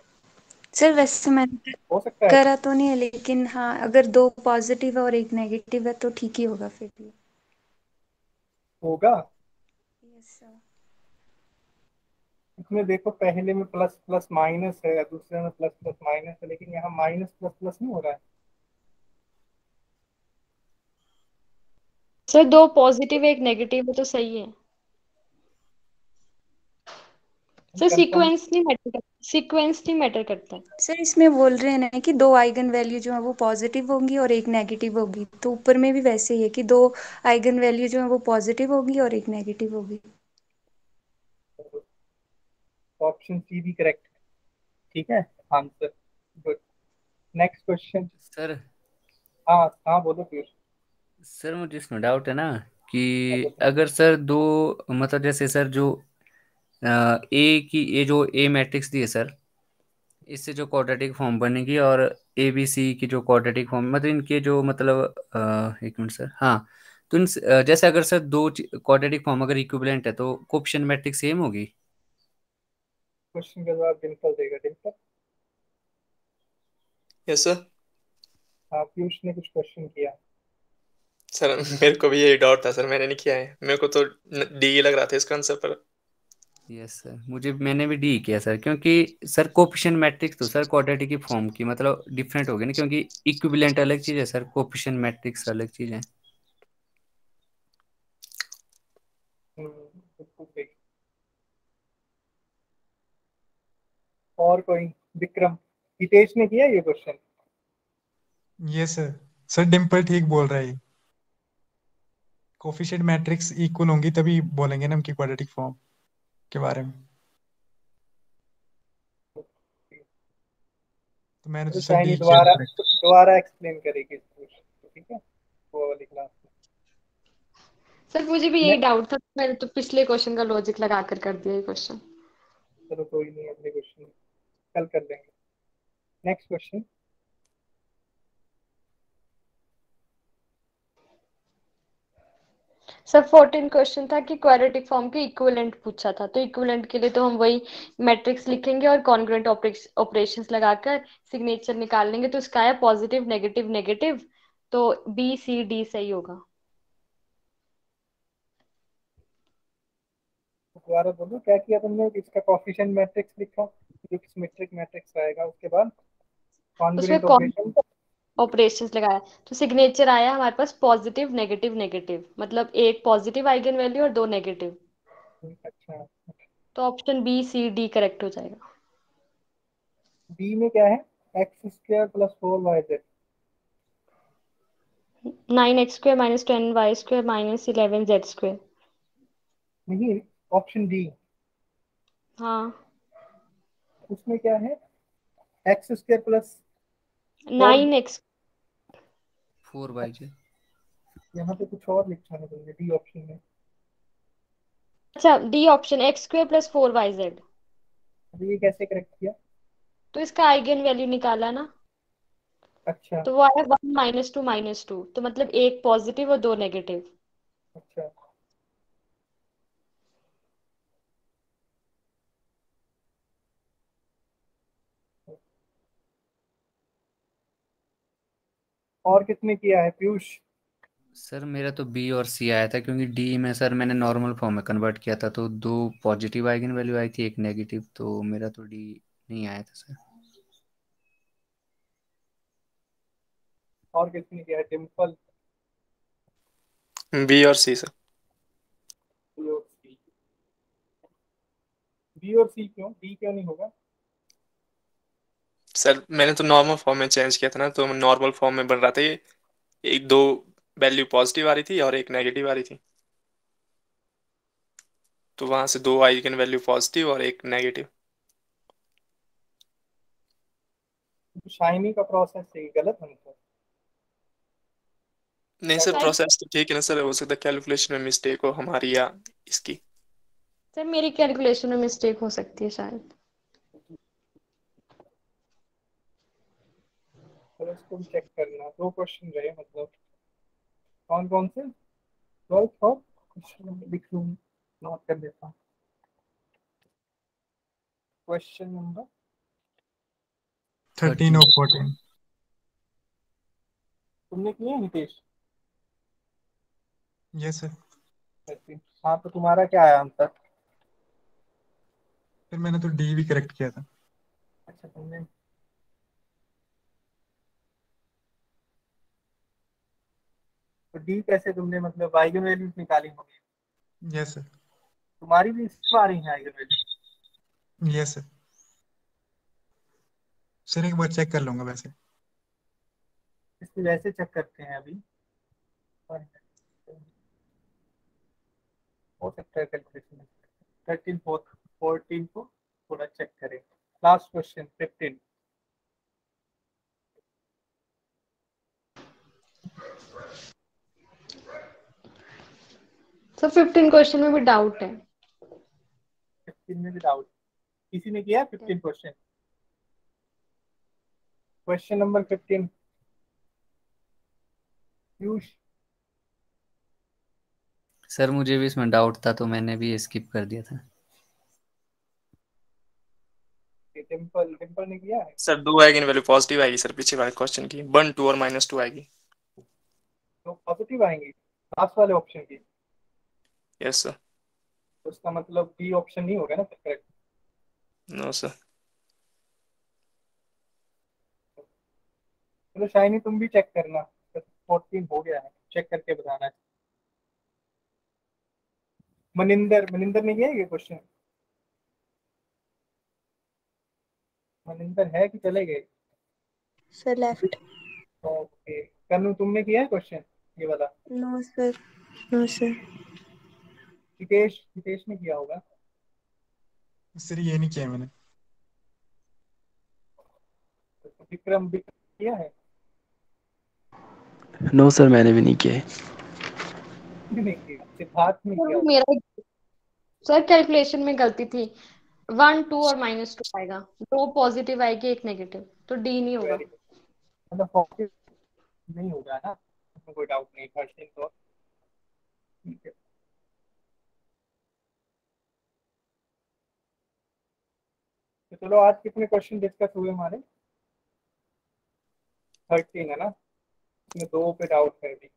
Speaker 5: सर वैसे मैंने
Speaker 3: हो सकता है
Speaker 5: करा तो नहीं है, लेकिन हाँ अगर दो पॉजिटिव है और एक नेगेटिव है तो ठीक ही होगा फिर भी।
Speaker 3: होगा।
Speaker 5: Yes sir.
Speaker 3: इसमें देखो, पहले में प्लस प्लस माइनस है, दूसरे में प्लस प्लस माइनस है, लेकिन यहाँ माइनस प्लस प्लस नहीं हो रहा है।
Speaker 7: सर दो पॉजिटिव एक नेगेटिव है तो सही है। Sir
Speaker 3: confirm?
Speaker 7: सीक्वेंस नहीं मैटर करता।
Speaker 5: सर इसमें बोल रहे हैं ना कि दो आइगन वैल्यू जो है वो पॉजिटिव होंगी और एक नेगेटिव होगी, तो ऊपर में भी वैसे ही है कि दो आइगन वैल्यू जो है वो पॉजिटिव होगी और एक नेगेटिव होगी।
Speaker 3: ऑप्शन सी भी करेक्ट है। ठीक है answer. Good. Next question.
Speaker 4: Sir
Speaker 3: हाँ हाँ, बोलो पीयूष।
Speaker 4: सर मुझे इसमें डाउट है ना
Speaker 3: हाँ,
Speaker 4: कि
Speaker 3: बोलो।
Speaker 4: अगर सर दो मतलब जैसे सर जो ए की ये जो ए मैट्रिक्स दी है सर, इससे जो क्वाड्रेटिक फॉर्म बनेगी और ए बी सी की जो क्वाड्रेटिक फॉर्म मतलब इनके जो मतलब एक मिनट सर, हाँ। तो जैसे अगर सर दो क्वाड्रेटिक फॉर्म अगर इक्विवेलेंट है तो कोएफिशिएंट मैट्रिक्स सेम होगी।
Speaker 3: क्वेश्चन का जवाब डिम्पल देगा। डिम्पल।
Speaker 6: Yes sir.
Speaker 3: हाँ, पीयूष ने कुछ क्वेश्चन किया।
Speaker 6: सर मेरे को भी यही डाउट था सर, मैंने नहीं किया है, मेरे को तो डी लग रहा था इसका आंसर पर।
Speaker 4: यस सर, मैंने भी डी किया सर, क्योंकि सर कोएफिशिएंट मैट्रिक्स तो सर क्वाड्रेटिक की फॉर्म की मतलब डिफरेंट होगी ना, क्योंकि इक्विवेलेंट अलग चीज है सर, कोएफिशिएंट मैट्रिक्स अलग चीज है।
Speaker 3: बिल्कुल सही। और कोई? विक्रम, हितेश ने किया ये क्वेश्चन?
Speaker 2: ये सर डिम्पल ठीक बोल रहा है। कोफिशिएंट मैट्रिक्स इक्वल होंगी तभी बोलेंगे ना हम कि क्वाड्रेटिक फॉर्म के बारे में। तो मैंने तो
Speaker 3: तो
Speaker 2: सर
Speaker 3: शाइनी
Speaker 2: डी किया था करेक्ट।
Speaker 3: दोबारा एक्सप्लेन करेगी इस क्वेश्चन, ठीक है? वो वाली क्लास
Speaker 7: सर मुझे भी यही
Speaker 3: में।
Speaker 7: डाउट था, मैंने तो पिछले क्वेश्चन का लॉजिक लगा कर दिया ये क्वेश्चन।
Speaker 3: चलो कोई नहीं, अगले क्वेश्चन कल कर लेंगे। Next question.
Speaker 7: सर 14 क्वेश्चन था कि क्वाड्रेटिक फॉर्म के इक्विवेलेंट पूछा था, तो इक्विवेलेंट के लिए तो हम वही मैट्रिक्स लिखेंगे और कॉन्ग्रुएंट ऑपरेशंस लगाकर सिग्नेचर निकाल लेंगे। तो इसका है पॉजिटिव नेगेटिव नेगेटिव, तो बी सी डी सही होगा।
Speaker 3: दोबारा बोलो, क्या किया तुमने? इसका कोफिशिएंट मैट्रिक्स लिखा, जो सिमेट्रिक मैट्रिक्स आएगा, उसके बाद
Speaker 7: उसमें
Speaker 3: कॉन्ग्रुएंट
Speaker 7: कौन
Speaker 3: ऑपरेशन।
Speaker 7: ऑपरेशंस लगाया, तो सिग्नेचर आया हमारे पास पॉजिटिव नेगेटिव नेगेटिव, मतलब एक पॉजिटिव आइगन वैल्यू और दो नेगेटिव।
Speaker 3: अच्छा,
Speaker 7: तो option B C D correct हो जाएगा।
Speaker 3: बी में क्या है? X square plus 4 Y Z.
Speaker 7: 9x² - 10y² - 11z²।
Speaker 3: नहीं, ऑप्शन डी,
Speaker 7: हाँ,
Speaker 3: उसमें क्या है, x² प्लस
Speaker 7: 9x।
Speaker 4: 4yz।
Speaker 3: यहाँ पे कुछ और लिखा है तुमने डी ऑप्शन में।
Speaker 7: अच्छा, डी ऑप्शन x² + 4yz।
Speaker 3: अभी ये कैसे करेक्ट किया?
Speaker 7: तो इसका आइगन वैल्यू निकाला ना,
Speaker 3: अच्छा
Speaker 7: तो वो आया 1 - 2 - 2, तो मतलब एक पॉजिटिव और 2 नेगेटिव।
Speaker 3: अच्छा, और कितने किया है पीयूष?
Speaker 4: सर मेरा तो बी और सी आया था, क्योंकि डी में सर मैंने नॉर्मल फॉर्म में कन्वर्ट किया था, तो 2 पॉजिटिव आइगन वैल्यू आई थी, एक नेगेटिव, तो मेरा तो डी नहीं आया था सर।
Speaker 3: और कितने किया है? डिम्पल,
Speaker 6: बी और सी सर।
Speaker 3: बी और सी, बी और सी क्यों, डी क्यों नहीं होगा?
Speaker 6: सर मैंने तो नॉर्मल फॉर्म में चेंज किया था ना, तो नॉर्मल फॉर्म में बन रहा था ये, एक दो वैल्यू पॉजिटिव आ रही थी और एक नेगेटिव आ रही थी, तो वहां से 2 आइगन वैल्यू पॉजिटिव और एक नेगेटिव।
Speaker 3: तो शाइनी का प्रोसेस सही गलत है मतलब?
Speaker 6: नहीं
Speaker 3: क्या
Speaker 6: सर,
Speaker 3: कहते हैं?
Speaker 6: प्रोसेस तो ठीक है ना सर, हो सकता है कैलकुलेशन में मिस्टेक हो हमारी या इसकी।
Speaker 7: सर मेरी कैलकुलेशन में मिस्टेक हो सकती है शायद।
Speaker 3: चलो इसको भी चेक करना, 2 क्वेश्चन रहे मतलब, कौन कौन से? 12th और क्वेश्चन नंबर लिख लूँ, नोट कर देता हूँ। क्वेश्चन नंबर
Speaker 2: 13 और 14।
Speaker 3: तुमने किए हैं नितेश?
Speaker 2: Yes sir.
Speaker 3: 13। हाँ, तो तुम्हारा क्या आया आंसर?
Speaker 2: फिर मैंने तो डी भी करेक्ट किया था।
Speaker 3: अच्छा, तुमने तो डी कैसे तुमने मतलब आइगन वैल्यूज निकाली होंगी?
Speaker 2: Yes sir.
Speaker 3: तुम्हारी भी इसमें आ रही है eigen value?
Speaker 2: Yes sir. Sir एक बार चेक कर लूंगा वैसे।
Speaker 3: इसको वैसे चेक करते हैं अभी, हो सकता है कैलकुलेशन। 13 14 को थोड़ा चेक करें। Last question 15।
Speaker 7: सर 15 क्वेश्चन में भी डाउट है।
Speaker 3: 15 में भी डाउट? किसी ने किया 15 question? Question number 15 Piyush.
Speaker 4: Sir मुझे भी इसमें डाउट था, तो मैंने भी स्किप कर दिया था।
Speaker 3: डिम्पल, डिम्पल ने किया है?
Speaker 6: सर 2 आइगन वैल्यू पॉजिटिव आएगी सर, पीछे वाले क्वेश्चन की 1 2 और -2 आएगी।
Speaker 3: तो पॉजिटिव आएंगी लास्ट वाले ऑप्शन की?
Speaker 6: Yes sir.
Speaker 3: तो उसका मतलब बी ऑप्शन नहीं होगा ना करेक्ट?
Speaker 6: No sir.
Speaker 3: चलो शाइनी तुम भी चेक करना, 14 हो गया है, चेक करके बताना है। मनिंदर, मनिंदर ने किया है ये क्वेश्चन? मनिंदर है कि चले गए?
Speaker 12: Sir left.
Speaker 3: ओके, कन्नू तुमने किया है क्वेश्चन ये वाला?
Speaker 12: No sir, no sir.
Speaker 3: Hitesh, Hitesh ने किया होगा।
Speaker 2: सर ये नहीं किया मैंने।
Speaker 3: विक्रम भी किया है?
Speaker 11: नो सर, मैंने भी नहीं किया है।
Speaker 3: नहीं किया। सिद्धार्थ ने किया होगा।
Speaker 7: मेरा सर कैलकुलेशन में गलती थी, 1 2 और -2 आएगा, 2 पॉजिटिव आएगी, एक नेगेटिव, तो डी नहीं होगा।
Speaker 3: वेरी गुड, मतलब पॉजिटिव नहीं होगा ना, उसमें कोई डाउट नहीं। 13 तो ठीक है। तो चलो आज कितने क्वेश्चन डिस्कस हुए हमारे? 13 है ना, इसमें 2 पे डाउट है अभी।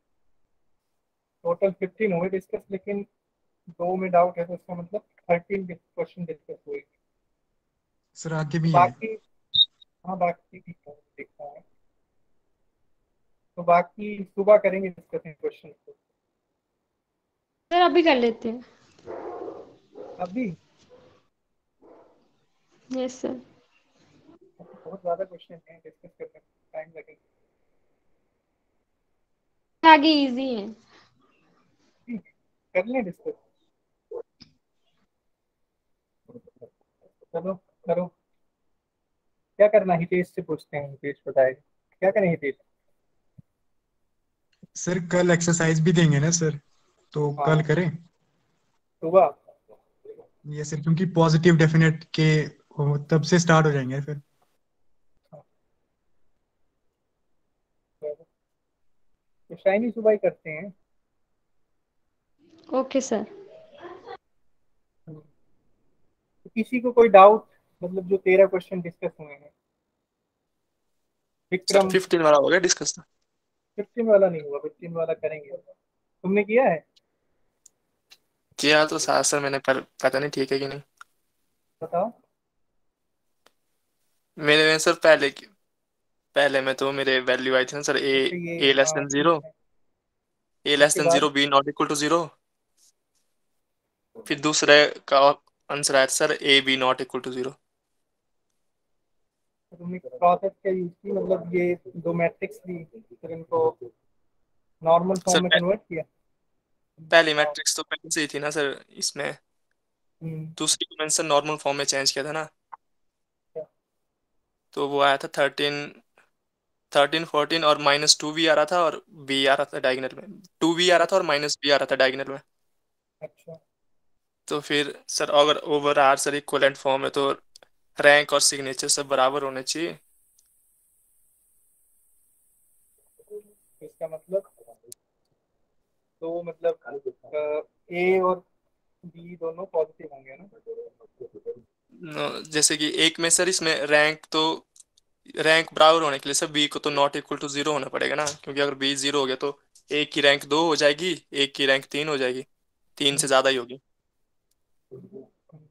Speaker 3: टोटल 15 हुए डिस्कस, लेकिन 2 में डाउट है, तो इसका मतलब 13 क्वेश्चन डिस्कस हुए।
Speaker 2: सर आगे
Speaker 3: तो
Speaker 2: भी है।
Speaker 3: बाकी, हाँ बाकी भी देखता है, तो बाकी सुबह करेंगे डिस्कशन क्वेश्चन को।
Speaker 7: सर अभी कर लेते हैं।
Speaker 3: अभी
Speaker 7: यस सर।
Speaker 3: बहुत ज्यादा क्वेश्चन है, डिस्कस करने में टाइम लगेगा।
Speaker 7: आगे इजी है।
Speaker 3: कर लें डिस्कस। चलो करो। क्या करना हितेश से पूछते हैं, हितेश बताएगा क्या करें हितेश।
Speaker 2: सर कल एक्सरसाइज भी देंगे ना सर, तो
Speaker 3: हाँ
Speaker 2: कल करें।
Speaker 3: सुबह।
Speaker 2: ये सर क्योंकि पॉजिटिव डेफिनेट के तब से स्टार्ट हो जाएंगे फिर।
Speaker 3: तो शाइनी सुबह ही करते हैं।
Speaker 7: Okay sir.
Speaker 3: तो किसी को कोई डाउट, मतलब जो 13 क्वेश्चन डिस्कस हुए हैं।
Speaker 6: सर
Speaker 3: विक्रम
Speaker 6: 15 वाला हो गया डिस्कस।
Speaker 3: 15 वाला नहीं हुआ, 15 वाला करेंगे। तुमने किया है?
Speaker 6: किया तो साथ सर मैंने, पर पता नहीं ठीक है कि नहीं।
Speaker 3: बताओ।
Speaker 6: मेरे में सर पहले में तो मेरे वैल्यू आई थी ना सर,
Speaker 3: अच्छा ये
Speaker 6: ए लेस
Speaker 3: हाँ
Speaker 6: देन
Speaker 3: ठीक
Speaker 6: 0,
Speaker 3: है।
Speaker 6: ए लेस
Speaker 3: उसके
Speaker 6: देन
Speaker 3: बाद
Speaker 6: 0, बी नॉट इक्वल टू 0। फिर दूसरे का आंसर आया था sir, A B not equal to 0।
Speaker 3: तुमने प्रोसेस का यूज की, मतलब ये दो मैट्रिक्स दी फिर इनको नॉर्मल
Speaker 6: सर
Speaker 3: फॉर्म में कन्वर्ट किया।
Speaker 6: पहली
Speaker 3: हाँ।
Speaker 6: मैट्रिक्स तो पहले से ही थी ना सर इसमें,
Speaker 3: हम्म,
Speaker 6: दूसरी को मैंने सर नॉर्मल फॉर्म में चेंज किया था ना। तो वो आया था 13 और -2 भी आ रहा था और बी आ रहा था डायगोनल में, 2 भी आ रहा था और -b आ रहा था डायगोनल में।
Speaker 3: अच्छा
Speaker 6: तो फिर सर अगर over R sir equivalent form है तो रैंक और सिग्नेचर सब बराबर होने चाहिए।
Speaker 3: इसका मतलब तो मतलब ए और बी दोनों पॉजिटिव होंगे ना।
Speaker 6: जैसे कि एक में सर इसमें रैंक बराबर होने के लिए सर बी को तो नॉट इक्वल टू 0 होना पड़ेगा ना, क्योंकि अगर बी 0 हो गया तो एक की रैंक 2 हो जाएगी, एक की रैंक 3 हो जाएगी, 3 से ज्यादा ही होगी।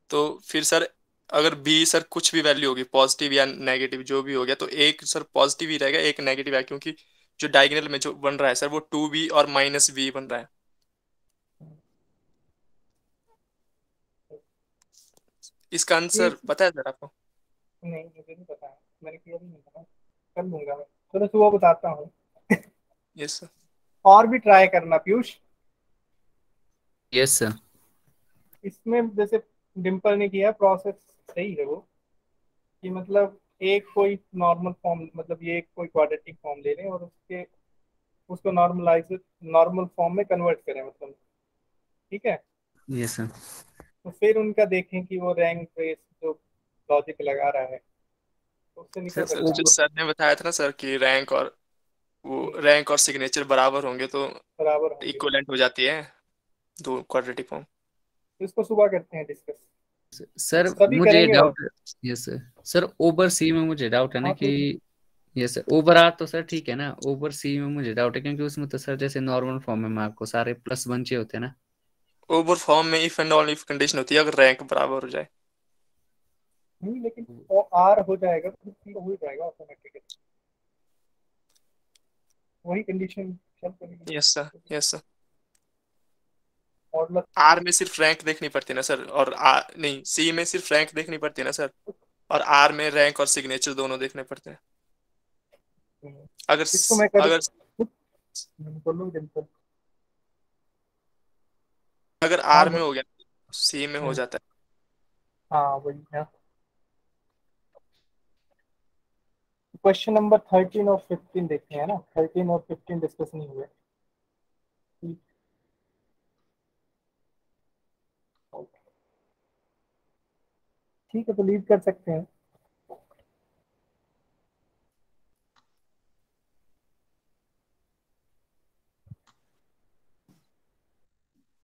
Speaker 6: तो फिर सर अगर बी सर कुछ भी वैल्यू होगी, पॉजिटिव या नेगेटिव जो भी हो गया, तो एक सर पॉजिटिव ही रहेगा, एक नेगेटिव है, क्योंकि जो डायगोनल में जो बन रहा है सर वो 2b और -b बन रहा है। इसका
Speaker 3: ये
Speaker 6: आंसर पता है सर आपको?
Speaker 3: नहीं, मुझे नहीं पता है, मैंने किया भी नहीं था। कर लूंगा मैं, चलो सुबह बताता हूँ।
Speaker 6: Yes sir.
Speaker 3: और भी ट्राई करना पीयूष।
Speaker 4: Yes sir.
Speaker 3: इसमें जैसे डिम्पल ने किया प्रोसेस सही है वो, कि मतलब एक कोई नॉर्मल फॉर्म, मतलब ये एक कोई क्वाड्रेटिक फॉर्म ले लें और उसको नॉर्मल फॉर्म में कन्वर्ट करें, मतलब ठीक है।
Speaker 4: Yes sir.
Speaker 3: तो फिर उनका देखें कि वो रैंक रेस जो लॉजिक लगा रहा है तो उससे निकल
Speaker 4: सर
Speaker 6: सर
Speaker 3: सकता
Speaker 6: जो
Speaker 3: है।
Speaker 6: सर ने बताया था ना सर कि रैंक और सिग्नेचर बराबर होंगे तो
Speaker 3: बराबर होंगे।
Speaker 6: इक्वलेंट हो जाती है दो क्वाड्रेटिक फॉर्म।
Speaker 3: तो इसको सुबह करते हैं डिस्कस।
Speaker 4: सर
Speaker 3: सभी
Speaker 4: मुझे
Speaker 3: करेंगे और
Speaker 4: doubt. Yes sir. Sir over C में मुझे डाउट है ना
Speaker 3: हाँ
Speaker 4: कि, यस सर, ओवर आर तो सर ठीक है ना, ओवर सी में मुझे डाउट है क्योंकि उसमें तो सर जैसे नॉर्मल फॉर्म में आपको सारे प्लस वन चाहिए होते हैं ना।
Speaker 6: ओवर फॉर्म में if and all if condition होती है, अगर रैंक बराबर हो जाए।
Speaker 3: नहीं, लेकिन वो आर हो जाएगा तो सी हो ही जाएगा ऑटोमेटिकली, वही कंडीशन चल पड़ेगी।
Speaker 6: Yes sir, yes sir.
Speaker 3: Modulus
Speaker 6: R में सिर्फ रैंक देखनी पड़ती है ना सर, और नहीं, सी में सिर्फ रैंक देखनी पड़ती है ना सर, और आर में रैंक और सिग्नेचर दोनों देखने पड़ते हैं। अगर
Speaker 3: इसको मैं करूँ,
Speaker 6: अगर
Speaker 3: बोलूँ डिम्पल।
Speaker 6: अगर
Speaker 3: हाँ
Speaker 6: आर में हो गया सी में हो
Speaker 3: हम्म,
Speaker 6: जाता है।
Speaker 3: हाँ वही है। क्वेश्चन नंबर 13 और 15 देखते हैं ना, 13 और 15 डिस्कस नहीं हुए। ठीक है, तो लीव कर सकते हैं।